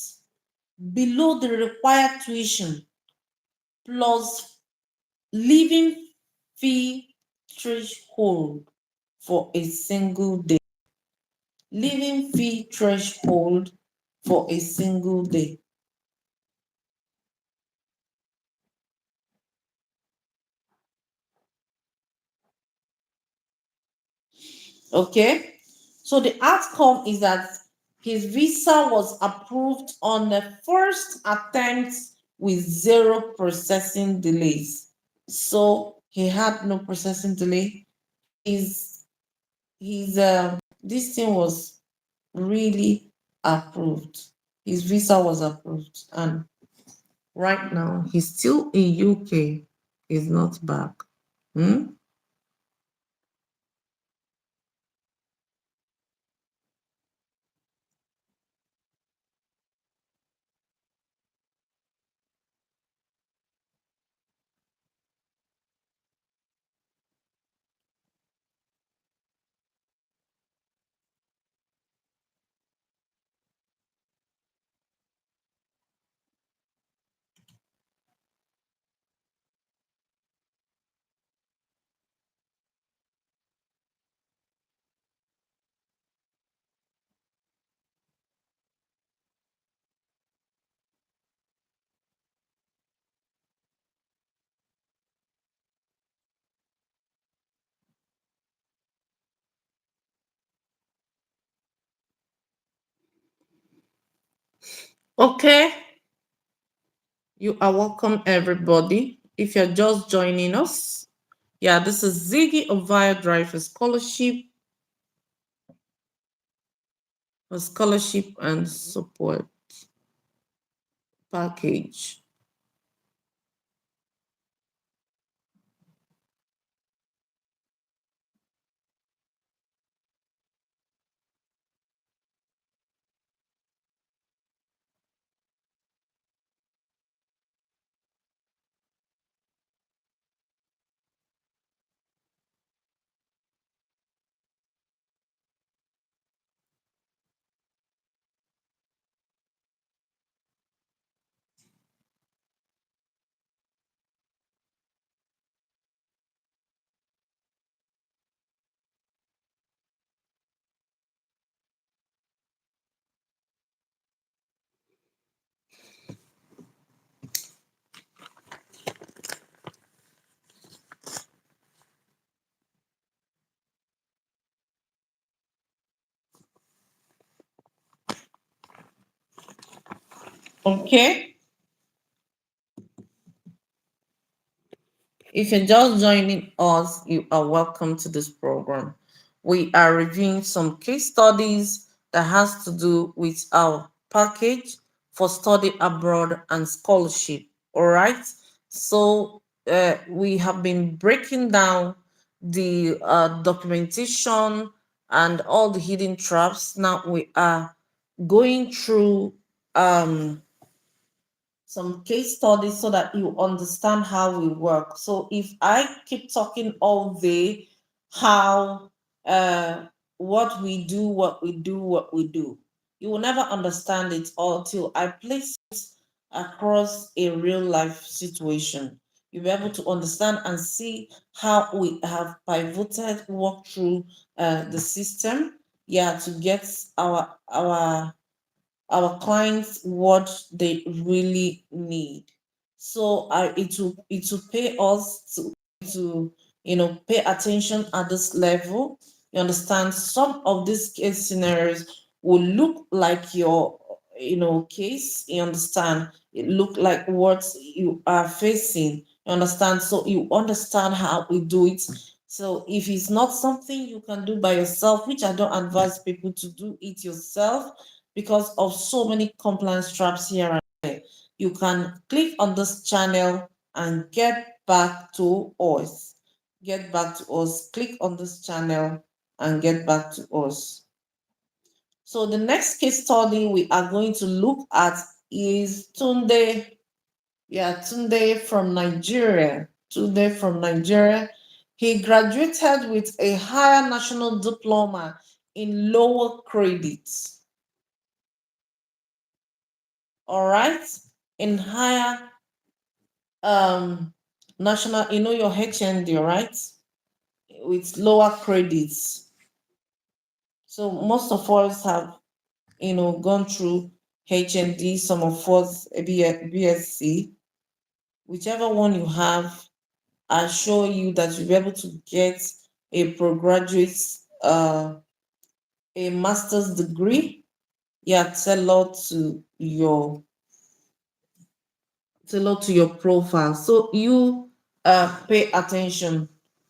below the required tuition plus living fee threshold for a single day. Living fee threshold for a single day. Okay. So the outcome is that his visa was approved on the first attempt with zero processing delays. So he had no processing delay. His this thing was really approved. His visa was approved, and right now he's still in UK. He's not back. Hmm? Okay, you are welcome, everybody. If you're just joining us, yeah, this is Ziggy of Vaya Driver Scholarship and Support Package. Okay. If you're just joining us, you are welcome to this program. We are reviewing some case studies that has to do with our package for study abroad and scholarship. All right. So we have been breaking down the documentation and all the hidden traps. Now we are going through some case studies so that you understand how we work. So if I keep talking all day how what we do, what we do, you will never understand it until I place it across a real life situation. You'll be able to understand and see how we have pivoted, walked through the system, yeah, to get our clients what they really need. So it will pay us to pay attention at this level. You understand some of these case scenarios will look like your case. You understand it look like what you are facing. You understand, so you understand how we do it. So if it's not something you can do by yourself, which I don't advise people to do it yourself, because of so many compliance traps here and there. You can click on this channel and get back to us. Get back to us. Click on this channel and get back to us. So the next case study we are going to look at is Tunde. Yeah, Tunde from Nigeria. Tunde from Nigeria. He graduated with a higher national diploma in lower credits. All right, in higher national, your HND, right? With lower credits. So most of us have, gone through HND, some of us BSc, whichever one you have, I assure you that you'll be able to get a postgraduate, a master's degree. Yeah, tailored to your profile. So you pay attention.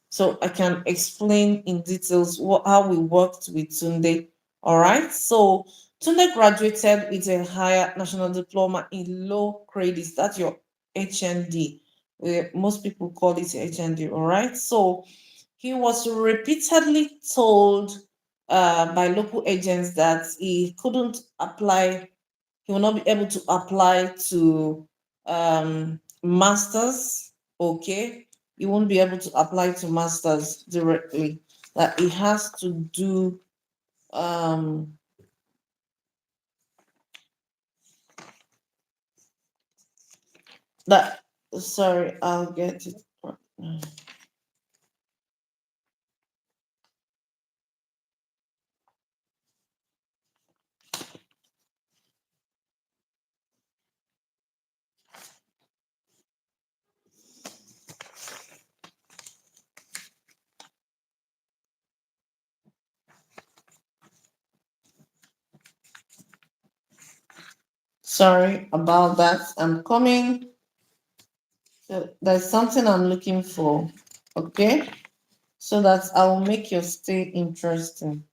So I can explain in details how we worked with Tunde. All right. So Tunde graduated with a higher national diploma in low credits. That's your HND. Most people call it HND. All right. So he was repeatedly told by local agents that he couldn't apply, he will not be able to apply to masters. Okay, he won't be able to apply to masters directly, that he has to do um that sorry, I'll get it. Sorry about that, I'm coming. There's something I'm looking for. Okay, so that I will make your stay interesting.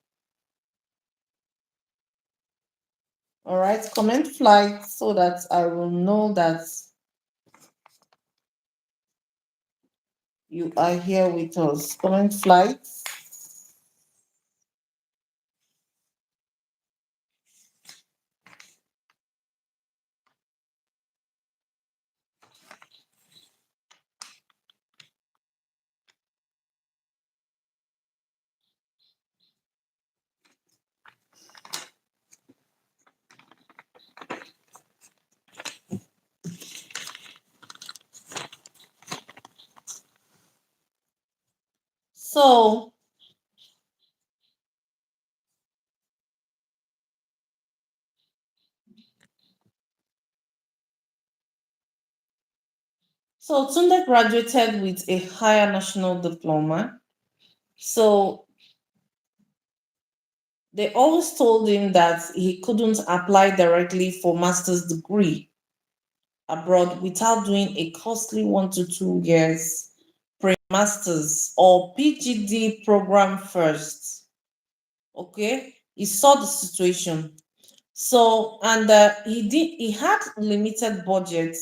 All right, comment flight so that I will know that you are here with us. Comment flight. So, so Tunde graduated with a higher national diploma. So they always told him that he couldn't apply directly for master's degree abroad without doing a costly 1 to 2 years pre-masters or PGD program first. Okay, he saw the situation. So, and he had limited budget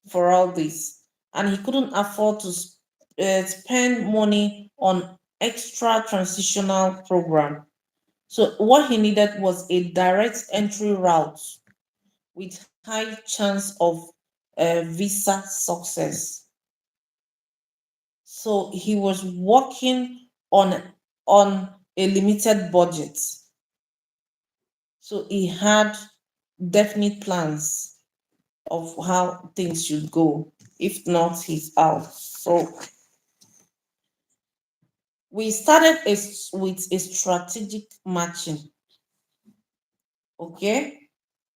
for all this, and he couldn't afford to spend money on extra transitional program. So what he needed was a direct entry route with high chance of visa success. So he was working on a limited budget. So he had definite plans of how things should go. If not, he's out. So we started with a strategic matching. Okay,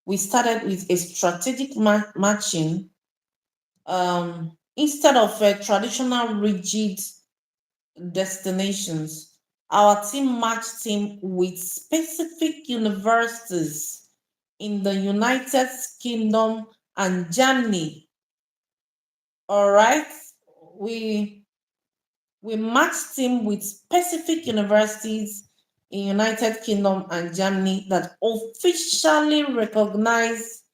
we started with a strategic matching instead of traditional rigid destinations. Our team matched him with specific universities in the United Kingdom and Germany. All right, we we matched him with specific universities in United Kingdom and Germany that officially recognize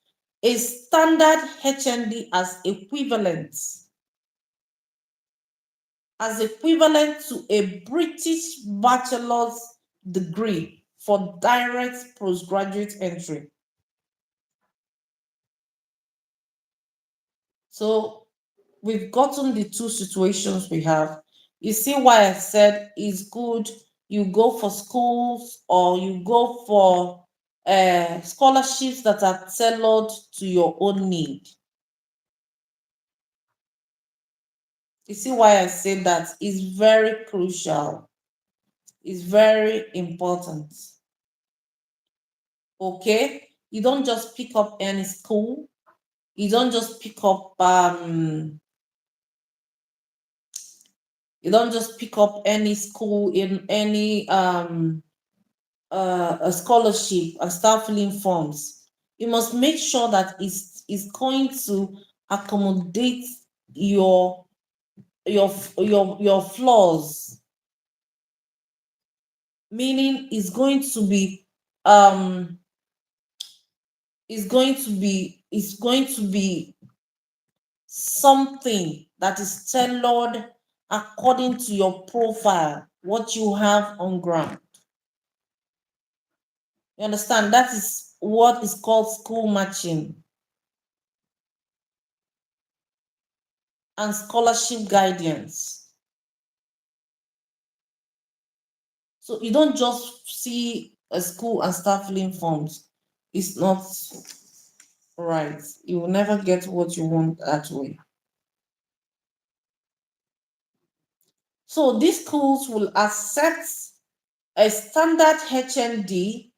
a standard HND as equivalent to a British bachelor's degree for direct postgraduate entry. So we've gotten the two situations we have. You see why I said it's good you go for schools or you go for scholarships that are tailored to your own need. You see why I say that is very crucial. It's very important. Okay? You don't just pick up any school. You don't just pick up any school in any a scholarship and start filling forms. You must make sure that it's going to accommodate your your flaws, meaning it's going to be something that is tailored according to your profile, what you have on ground. You understand? That is what is called school matching and scholarship guidance. So you don't just see a school and start filling forms. It's not right. You will never get what you want that way. So these schools will accept a standard HND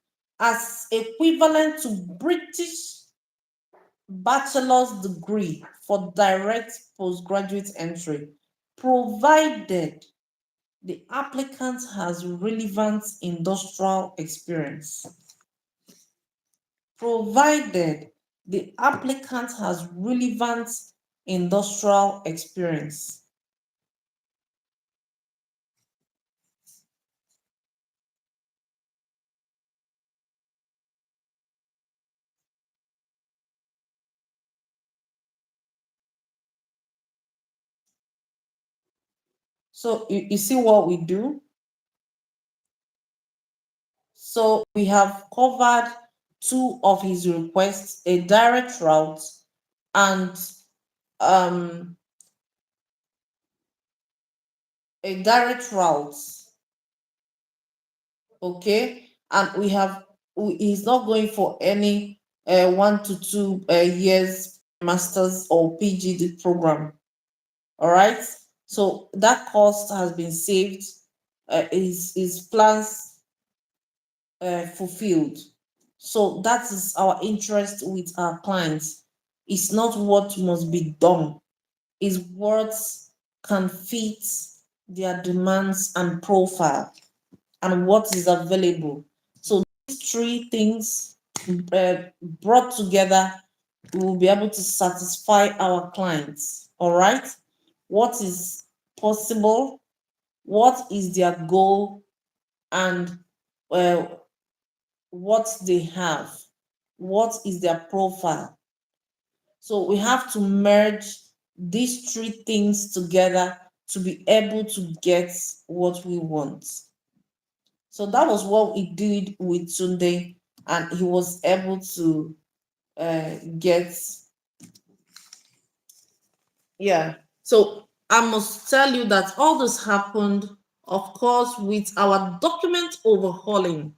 as equivalent to British bachelor's degree for direct postgraduate entry, provided the applicant has relevant industrial experience. Provided the applicant has relevant industrial experience. So you see what we do? So we have covered two of his requests, a direct route and um, a direct route. Okay, and he's not going for any 1 to 2 years masters or PGD program. All right, so that cost has been saved, his plans fulfilled. So that is our interest with our clients. It's not what must be done, it's what can fit their demands and profile and what is available. So these three things brought together, we will be able to satisfy our clients. All right, what is possible, what is their goal, and uh, what they have, what is their profile. So we have to merge these three things together to be able to get what we want. So that was what we did with Tunde, and he was able to get, yeah. So I must tell you that all this happened, of course, with our document overhauling.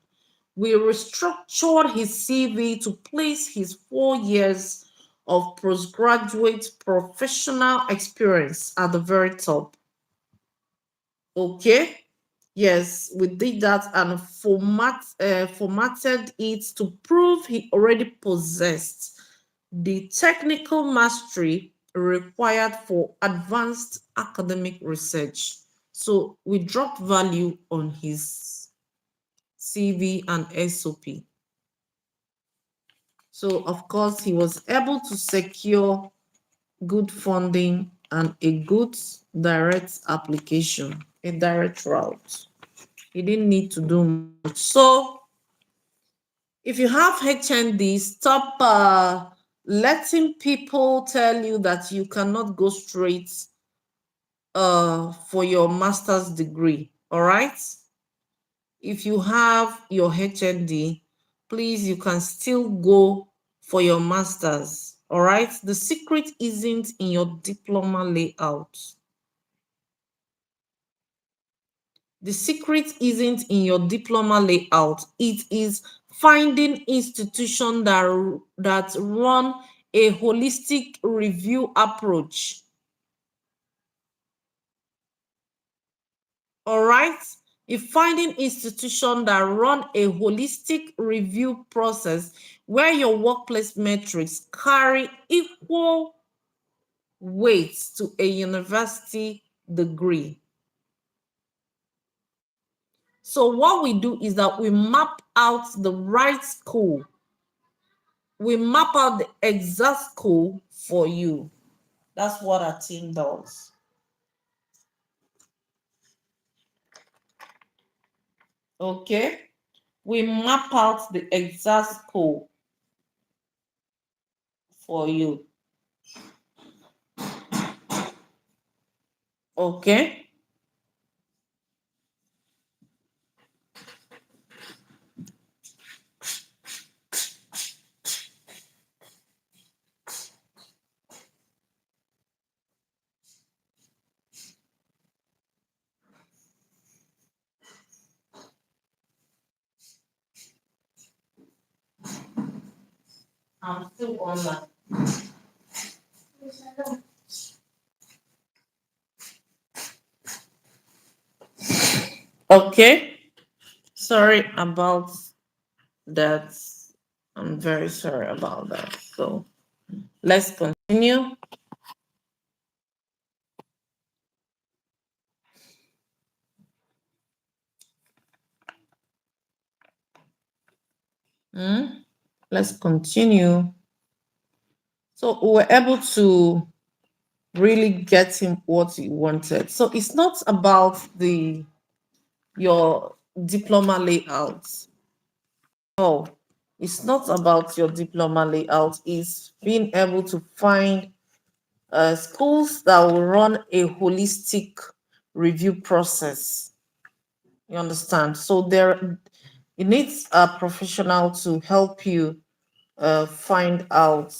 We restructured his CV to place his 4 years of postgraduate professional experience at the very top. Okay? Yes, we did that and formatted it to prove he already possessed the technical mastery required for advanced academic research. So we dropped value on his CV and SOP. So, of course, he was able to secure good funding and a good direct application, a direct route. He didn't need to do much. So, if you have HND, stop letting people tell you that you cannot go straight for your master's degree. All right? If you have your HND, please, you can still go for your master's. All right. The secret isn't in your diploma layout. The secret isn't in your diploma layout. It is finding institutions that run a holistic review approach. All right. If finding institutions that run a holistic review process where your workplace metrics carry equal weight to a university degree. So what we do is that we map out the right school. We map out the exact school for you. That's what our team does. Okay? We map out the exact school for you. Okay? I'm still online. Okay? Sorry about that. I'm very sorry about that. So let's continue. Hmm? Let's continue. So we were able to really get him what he wanted. So it's not about the your diploma layout. No, it's not about your diploma layout. It's being able to find schools that will run a holistic review process. You understand? So there, it needs a professional to help you find out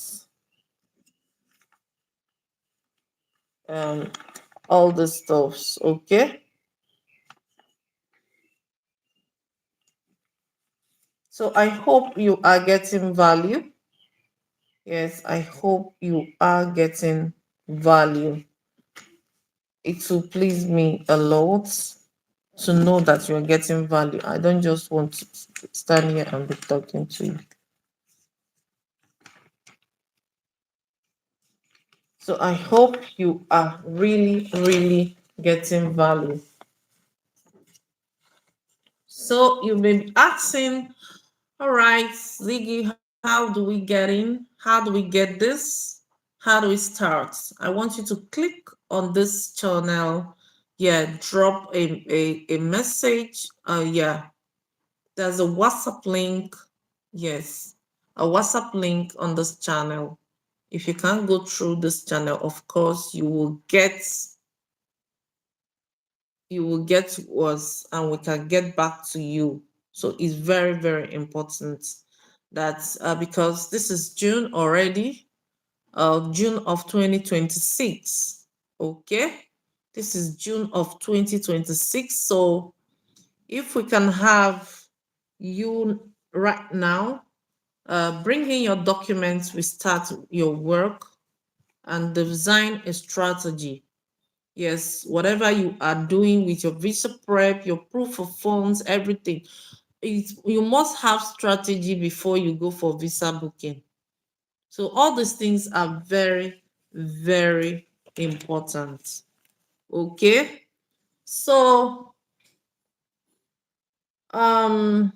um, all the stuffs. Okay. So I hope you are getting value. Yes, I hope you are getting value. It will please me a lot to know that you're getting value. I don't just want to stand here and be talking to you. So I hope you are really, really getting value. So you may be asking, all right, Ziggy, how do we get in? How do we get this? How do we start? I want you to click on this channel. Yeah, drop a message. Yeah, there's a WhatsApp link. Yes, a WhatsApp link on this channel. If you can't go through this channel, of course, you will get to us and we can get back to you. So it's very, very important that because this is June already, June of 2026. Okay, this is June of 2026. So if we can have you right now, bring in your documents, we start your work and design a strategy. Yes, whatever you are doing with your visa prep, your proof of funds, everything, you must have strategy before you go for visa booking. So all these things are very, very important. Okay. So um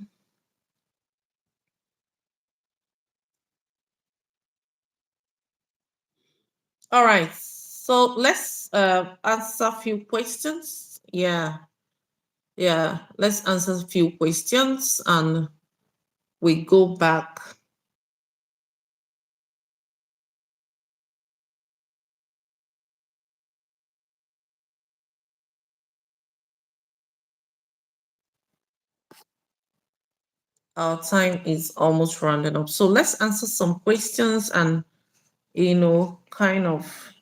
all right. So let's answer a few questions. Yeah. Yeah. Let's answer a few questions and we go back. our time is almost rounding up. So let's answer some questions and, kind of.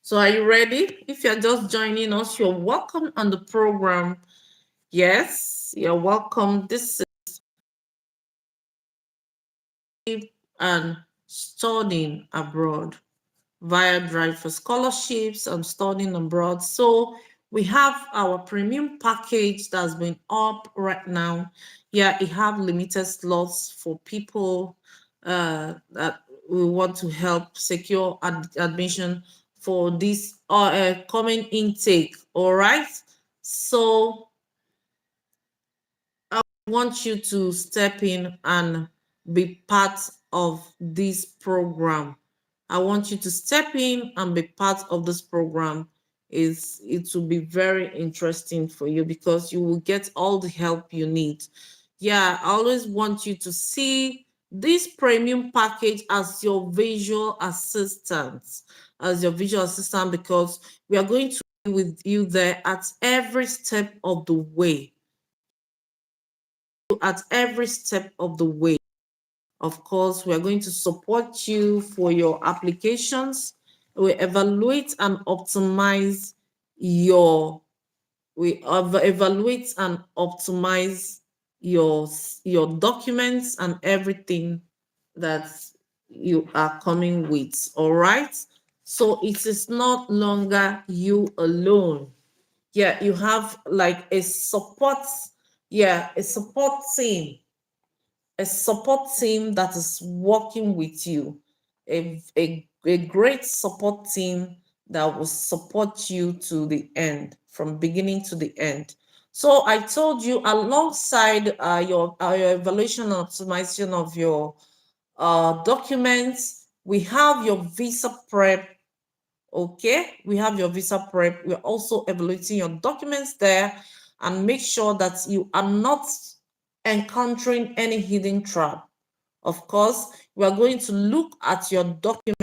So are you ready? If you're just joining us, you're welcome on the program. Yes, you're welcome. This is and studying abroad via Drive for Scholarships and studying abroad. So we have our premium package that's been up right now. Yeah, it have limited slots for people that we want to help secure admission for this coming intake. All right. So want you to step in and be part of this program. I want you to step in and be part of this program. It will be very interesting for you because you will get all the help you need. Yeah, I always want you to see this premium package as your visual assistant, because we are going to be with you there at every step of the way. At every step of the way. Of course, we are going to support you for your applications. We evaluate and optimize your evaluate and optimize your documents and everything that you are coming with. All right. So it is not longer you alone. Yeah, you have like a support, yeah, a support team that is working with you, a great support team that will support you to the end, from beginning to the end. So I told you, alongside your evaluation and optimization of your documents, we have your visa prep. Okay, we have your visa prep. We're also evaluating your documents there and make sure that you are not encountering any hidden trap. Of course, we are going to look at your document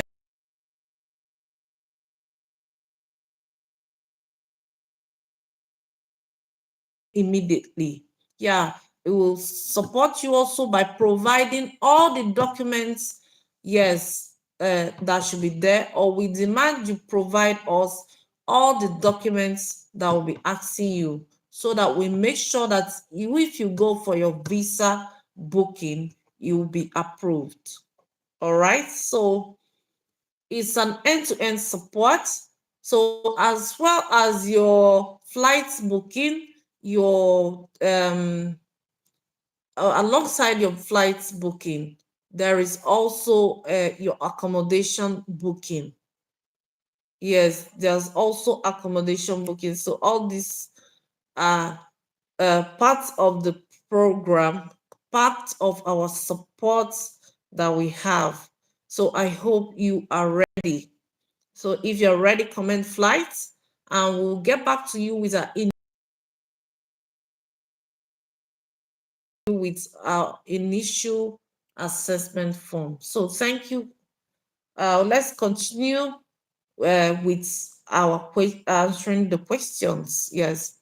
immediately. Yeah, it will support you also by providing all the documents, yes, that should be there, or we demand you provide us all the documents that will be asking you, so that we make sure that if you go for your visa booking, you will be approved. All right, so it's an end-to-end support. So as well as your flights booking, your alongside your flights booking, there is also your accommodation booking. Yes, there's also accommodation booking. So all these are part of the program, part of our support that we have. So I hope you are ready. So if you're ready, comment flights, and we'll get back to you with our initial assessment form. So thank you. Let's continue with our answering the questions. Yes,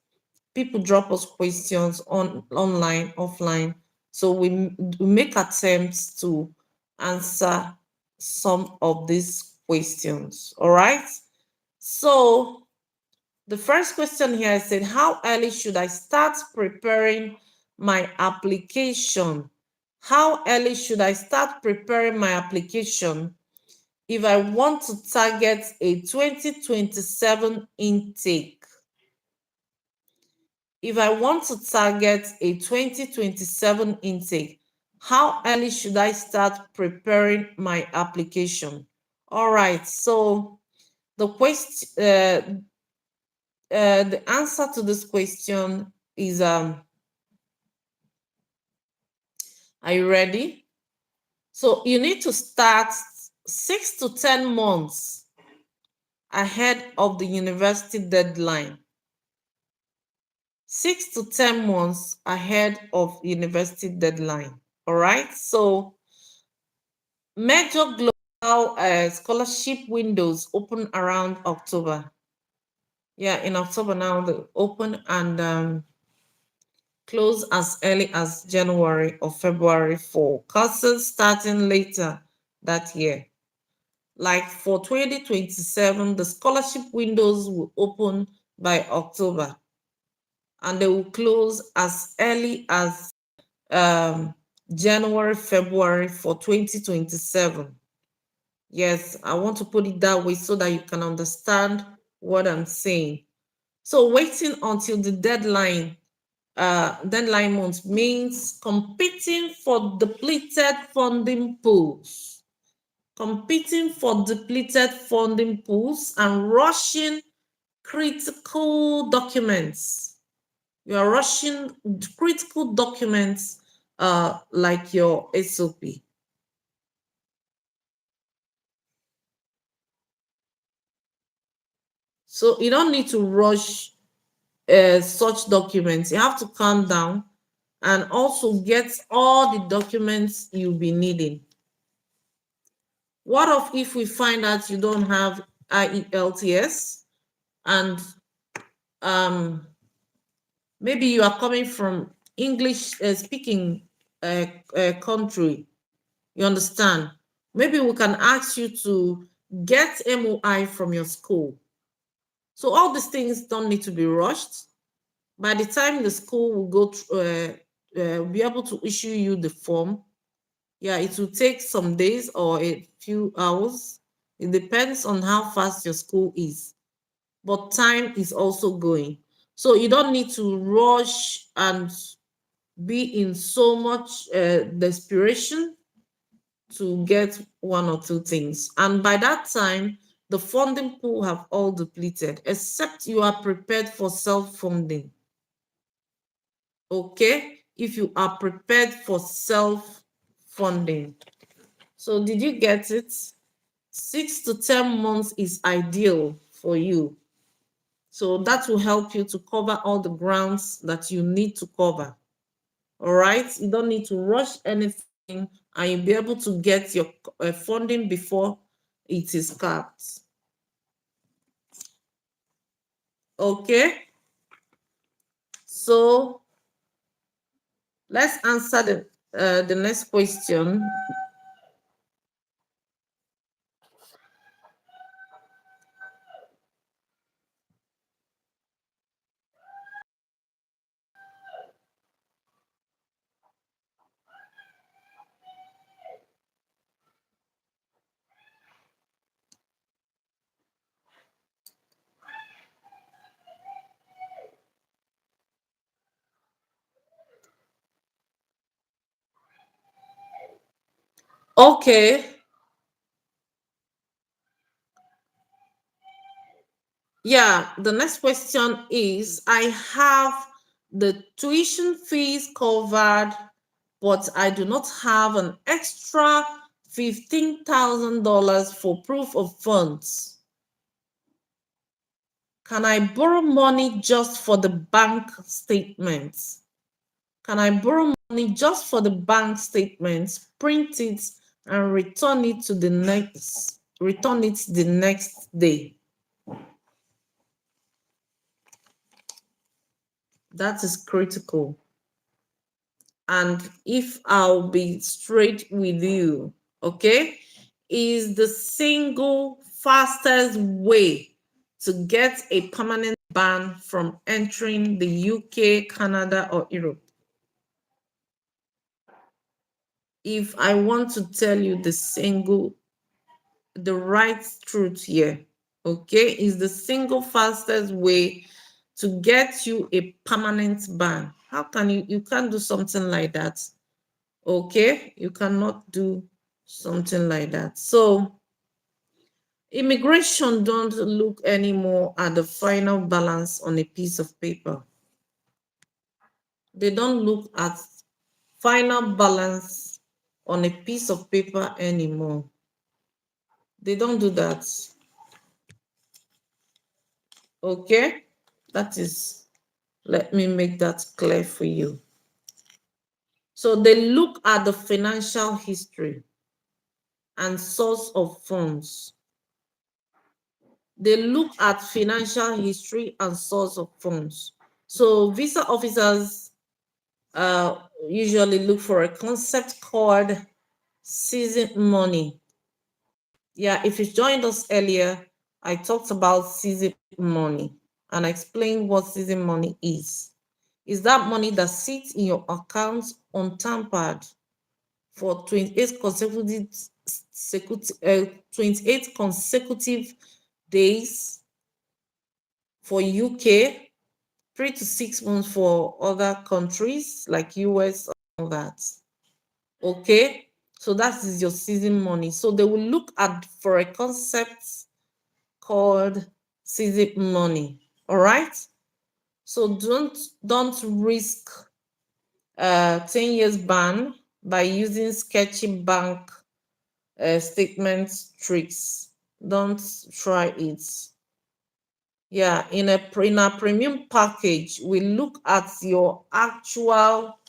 people drop us questions online, offline. So we make attempts to answer some of these questions. All right. So the first question here said, how early should I start preparing my application? How early should I start preparing my application if I want to target a 2027 intake? If I want to target a 2027 intake, how early should I start preparing my application? All right, so the answer to this question is are you ready? So you need to start 6 to 10 months ahead of the university deadline. 6 to 10 months ahead of university deadline. All right. So Major global scholarship windows open around October. Yeah, in October now they open and close as early as January or February for courses starting later that year. Like for 2027, the scholarship windows will open by October and they will close as early as um, January, February for 2027. Yes, I want to put it that way so that you can understand what I'm saying. So waiting until the deadline month means competing for depleted funding pools. Competing for depleted funding pools and rushing critical documents. You are rushing critical documents like your SOP. So you don't need to rush such documents. You have to calm down and also get all the documents you'll be needing. What if we find out you don't have IELTS and um, maybe you are coming from English speaking country? You understand? Maybe we can ask you to get MOI from your school. So all these things don't need to be rushed. By the time the school will be able to issue you the form, yeah, it will take some days or a few hours. It depends on how fast your school is. But time is also going. So you don't need to rush and be in so much desperation to get one or two things. And by that time, the funding pool have all depleted, except you are prepared for self-funding. Okay? If you are prepared for self-funding. So did you get it? 6 to 10 months is ideal for you. So that will help you to cover all the grounds that you need to cover. All right? You don't need to rush anything and you'll be able to get your funding before it is capped. Okay? So let's answer the next question. Okay. Yeah, the next question is I have the tuition fees covered, but I do not have an extra $15,000 for proof of funds. Can I borrow money just for the bank statements? Can I borrow money just for the bank statements, print it, and return it the next day? That is critical. And if I'll be straight with you, okay, is the single fastest way to get a permanent ban from entering the UK, Canada, or Europe. If I want to tell you the right truth here, okay, is the single fastest way to get you a permanent ban. How can you can't do something like that? Okay, you cannot do something like that. So immigration don't look anymore at the final balance on a piece of paper. They don't look at final balance on a piece of paper anymore. They don't do that. Okay, that is, let me make that clear for you. So they look at the financial history. and source of funds. They look at financial history and source of funds. So visa officers usually look for a concept called season money. Yeah, if you joined us earlier, I talked about season money and I explained what season money is. Is that money that sits in your account untampered for 28 consecutive days for UK, 3 to 6 months for other countries like US, all that. Okay, so that is your season money. So they will look at for a concept called season money. All right. So don't risk 10 years ban by using sketchy bank statement tricks. Don't try it. Yeah, in a premium package, we look at your actual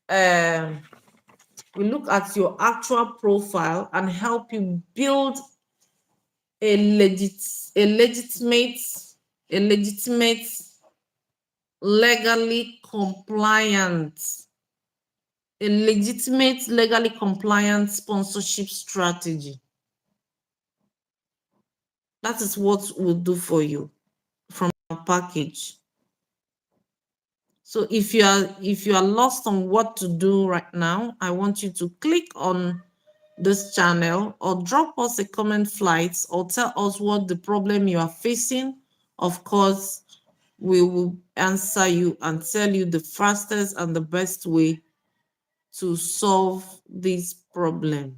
um profile and help you build a legit a legitimate a legitimate legally compliant legally compliant sponsorship strategy. That is what we'll do for you from our package. So if you are lost on what to do right now, I want you to click on this channel or drop us a comment flight or tell us what the problem you are facing. Of course, we will answer you and tell you the fastest and the best way to solve this problem.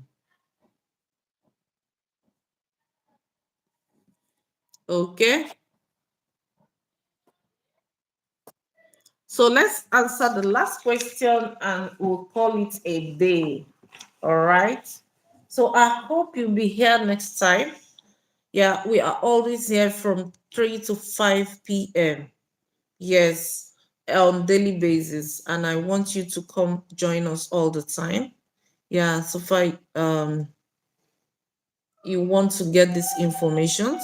Okay, so let's answer the last question and we'll call it a day. All right, so I hope you'll be here next time. Yeah, we are always here from 3 to 5 p.m. Yes, on daily basis, and I want you to come join us all the time. Yeah, so far you want to get these informations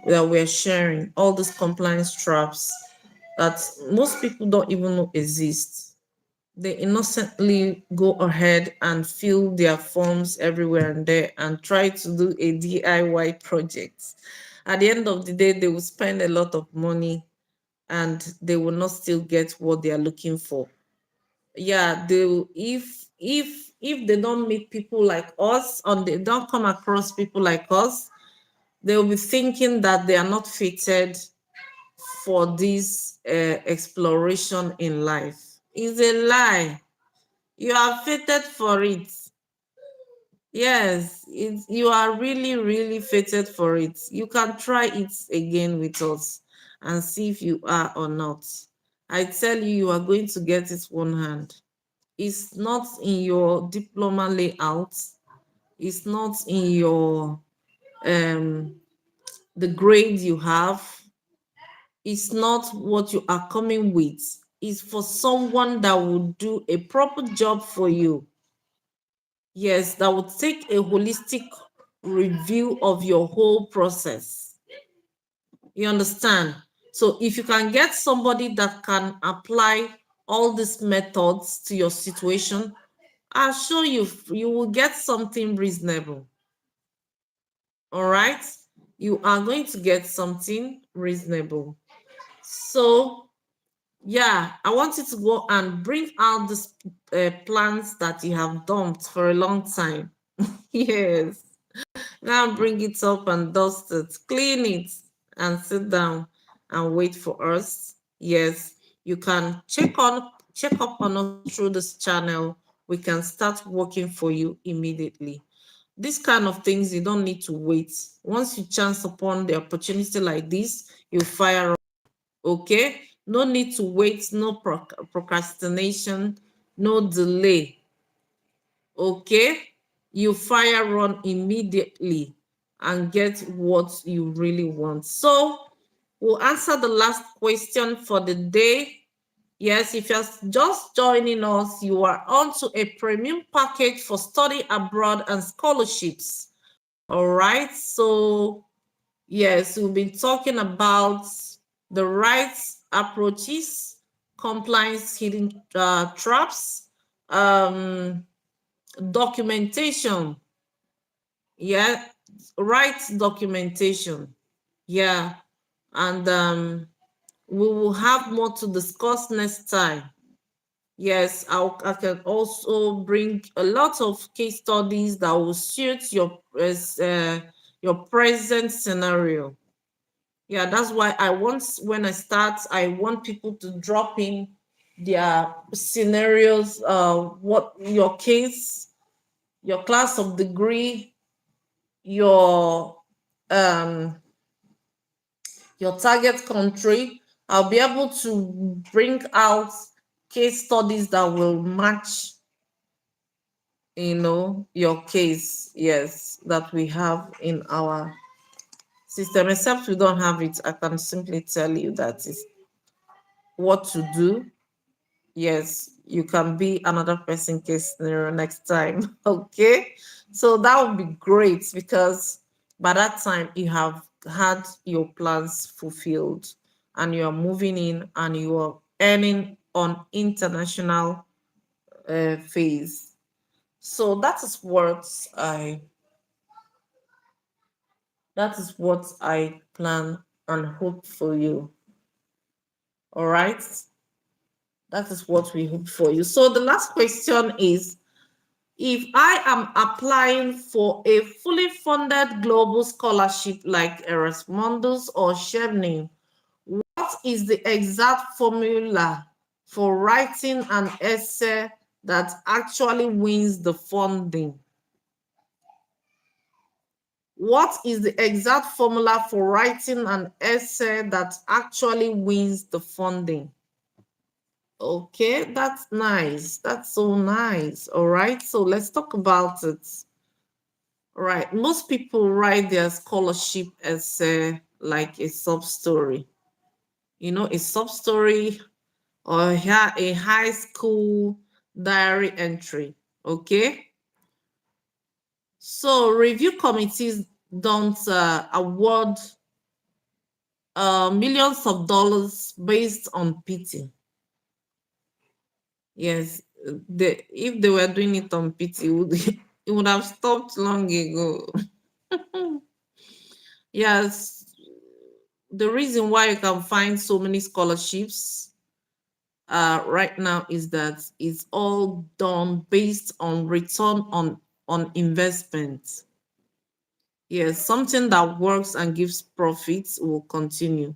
that we're sharing, all these compliance traps that most people don't even know exist. They innocently go ahead and fill their forms everywhere and there and try to do a DIY project. At the end of the day, they will spend a lot of money and they will not still get what they are looking for. Yeah, they will, if they don't meet people like us or they don't come across people like us, they will be thinking that they are not fitted for this exploration in life. It's a lie. You are fitted for it. Yes, you are really, really fitted for it. You can try it again with us and see if you are or not. I tell you, you are going to get it one hand. It's not in your diploma layout. It's not in your the grade you have. It's not what you are coming with. It's for someone that will do a proper job for you. Yes, that would take a holistic review of your whole process. You understand? So if you can get somebody that can apply all these methods to your situation, I'll show you, you will get something reasonable. All right? You are going to get something reasonable. So yeah, I want you to go and bring out these plans that you have dumped for a long time. Yes. Now bring it up and dust it, clean it, and sit down and wait for us. Yes, you can check up on us through this channel. We can start working for you immediately. This kind of things you don't need to wait. Once you chance upon the opportunity like this, you fire up. Okay, no need to wait, no procrastination, no delay. Okay, you fire run immediately and get what you really want. So we'll answer the last question for the day. Yes, if you're just joining us, you are onto a premium package for study abroad and scholarships. All right. So, yes, we'll be talking about the right approaches, compliance hidden traps, documentation. Yeah, right documentation. Yeah. And we will have more to discuss next time. Yes, I can also bring a lot of case studies that will suit your present scenario. Yeah, that's why when I start, I want people to drop in their scenarios, what your case, your class of degree, your um your target country. I'll be able to bring out case studies that will match, your case, yes, that we have in our system. Except we don't have it, I can simply tell you that is what to do. Yes, you can be another person case scenario next time. Okay, so that would be great, because by that time you have had your plans fulfilled and you are moving in and you are earning on international phase. So i that is what I plan and hope for you. All right, that is what we hope for you. So the last question is, if I am applying for a fully funded global scholarship like Erasmus or Chevening, what is the exact formula for writing an essay that actually wins the funding? What is the exact formula for writing an essay that actually wins the funding? Okay, that's nice. That's so nice. All right, so let's talk about it. Right. Most people write their scholarship as like a sub story, a sub story, or a high school diary entry. Okay. So review committees don't award millions of dollars based on pity. Yes, if they were doing it on pity, it would have stopped long ago. Yes, the reason why you can find so many scholarships right now is that it's all done based on return on investment. Yes, something that works and gives profits will continue.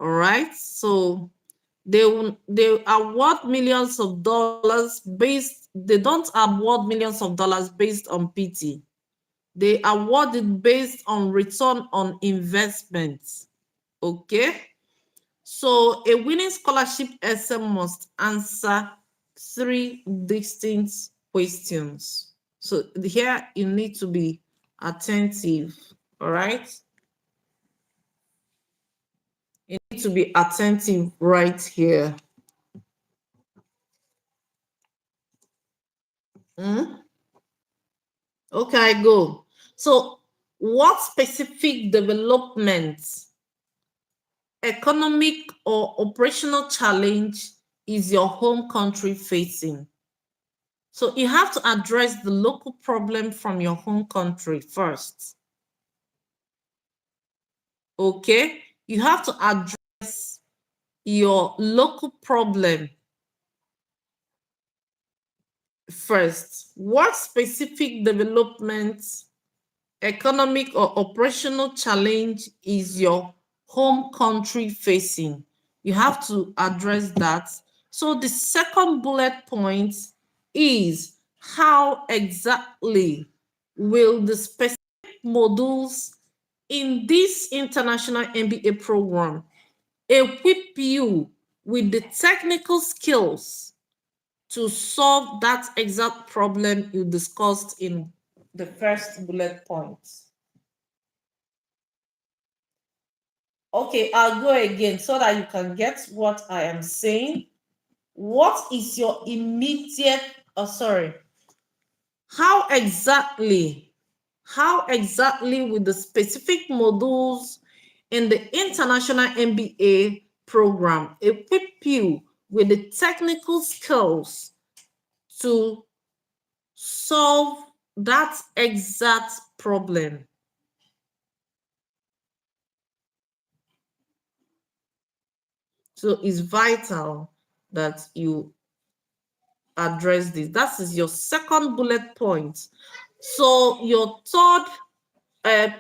All right, so they award millions of dollars they don't award millions of dollars based on pity. They award it based on return on investment. Okay. So a winning scholarship essay must answer three distinct questions. So here you need to be attentive. All right. You need to be attentive right here. Hmm? Okay, I go. So what specific developments, economic or operational challenge is your home country facing? So you have to address the local problem from your home country first. Okay? You have to address your local problem first. What specific developments, economic or operational challenge is your home country facing? You have to address that. So the second bullet point is, how exactly will the specific modules in this international MBA program equip you with the technical skills to solve that exact problem you discussed in the first bullet point? Okay, I'll go again so that you can get what I am saying. What is your immediate, sorry, how exactly, with the specific modules in the International MBA program equip you with the technical skills to solve that exact problem? So it's vital that you address this. That is your second bullet point. So your third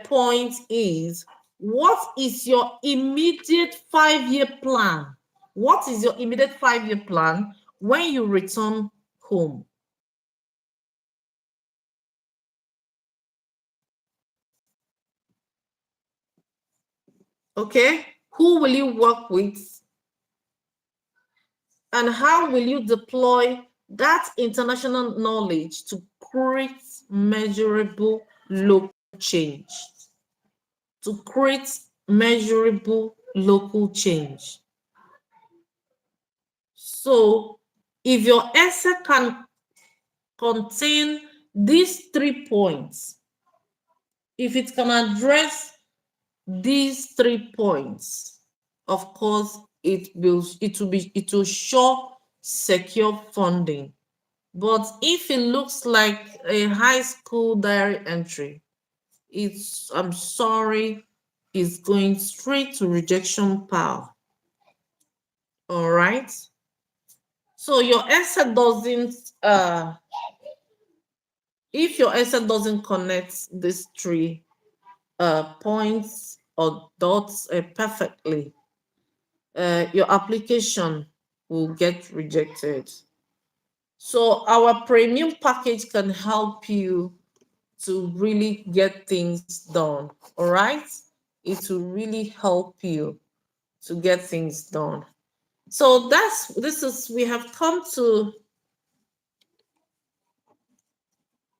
point is, what is your immediate 5-year plan? What is your immediate 5-year plan when you return home? Okay, who will you work with, and how will you deploy that international knowledge to create measurable local change? To create measurable local change. So if your essay can contain these 3 points, if it can address these 3 points, of course it will show secure funding. But if it looks like a high school diary entry, I'm sorry, it's going straight to rejection pile. All right. So your essay doesn't if your essay doesn't connect these 3 points or dots perfectly, your application will get rejected. So our premium package can help you to really get things done. All right, it will really help you to get things done. So we have come to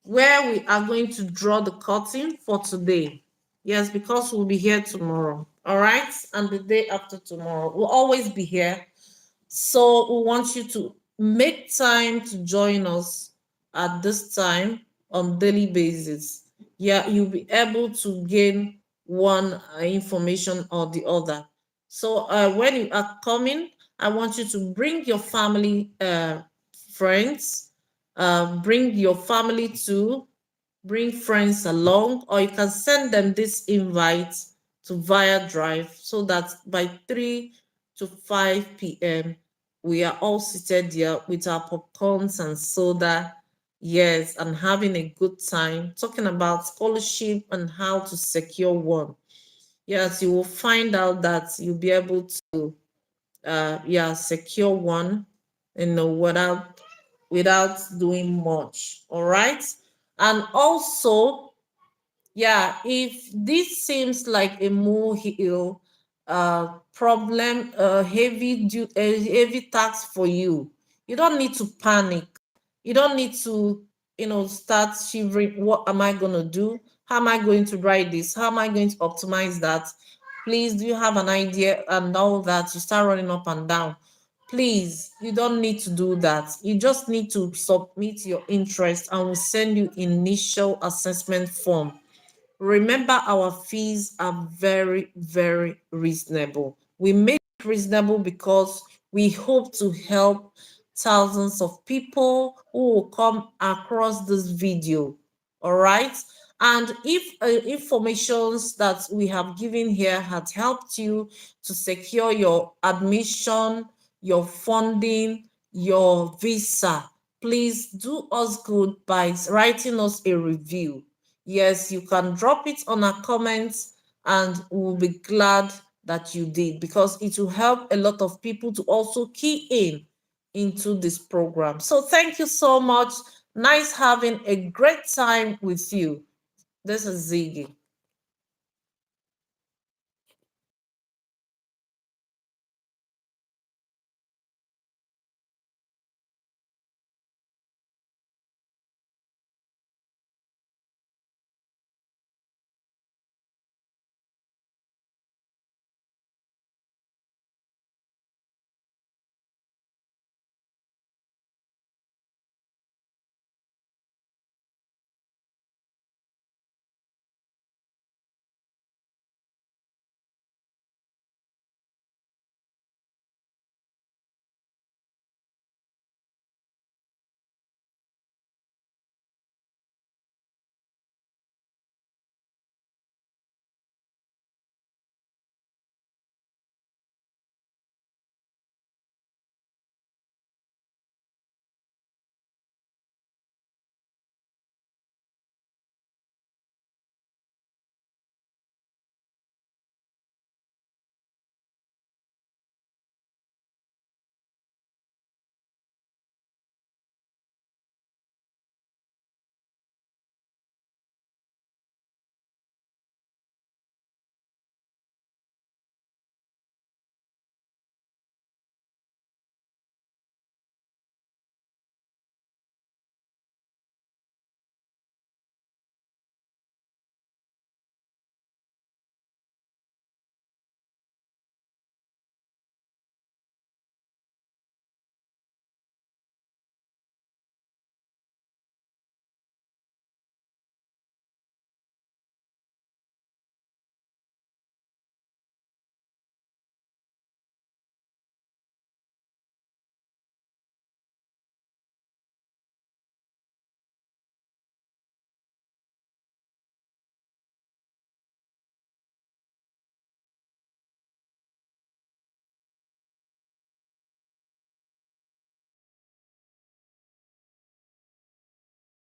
where we are going to draw the curtain for today. Yes, because we'll be here tomorrow. All right, and the day after tomorrow we'll always be here. So we want you to make time to join us at this time on daily basis. Yeah, you'll be able to gain one information or the other. So when you are coming, I want you to bring your family, friends, bring your family too, bring friends along, or you can send them this invite to Via Drive so that by 3 to 5 p.m. we are all seated there with our popcorns and soda, yes, and having a good time talking about scholarship and how to secure one. Yes, you will find out that you'll be able to secure one, without doing much. All right. And also, yeah, if this seems like a molehill problem, heavy task for you, you don't need to panic. You don't need to, start shivering. What am I going to do? How am I going to write this? How am I going to optimize that? Please, do you have an idea? And all that, you start running up and down. Please, you don't need to do that. You just need to submit your interest, and we'll send you initial assessment form. Remember, our fees are very, very reasonable. We make it reasonable because we hope to help thousands of people who will come across this video. All right. And if informations that we have given here had helped you to secure your admission, your funding, your visa, please do us good by writing us a review. Yes, you can drop it on our comments, and we'll be glad that you did, because it will help a lot of people to also key in into this program. So thank you so much. Nice having a great time with you. This is Ziggy.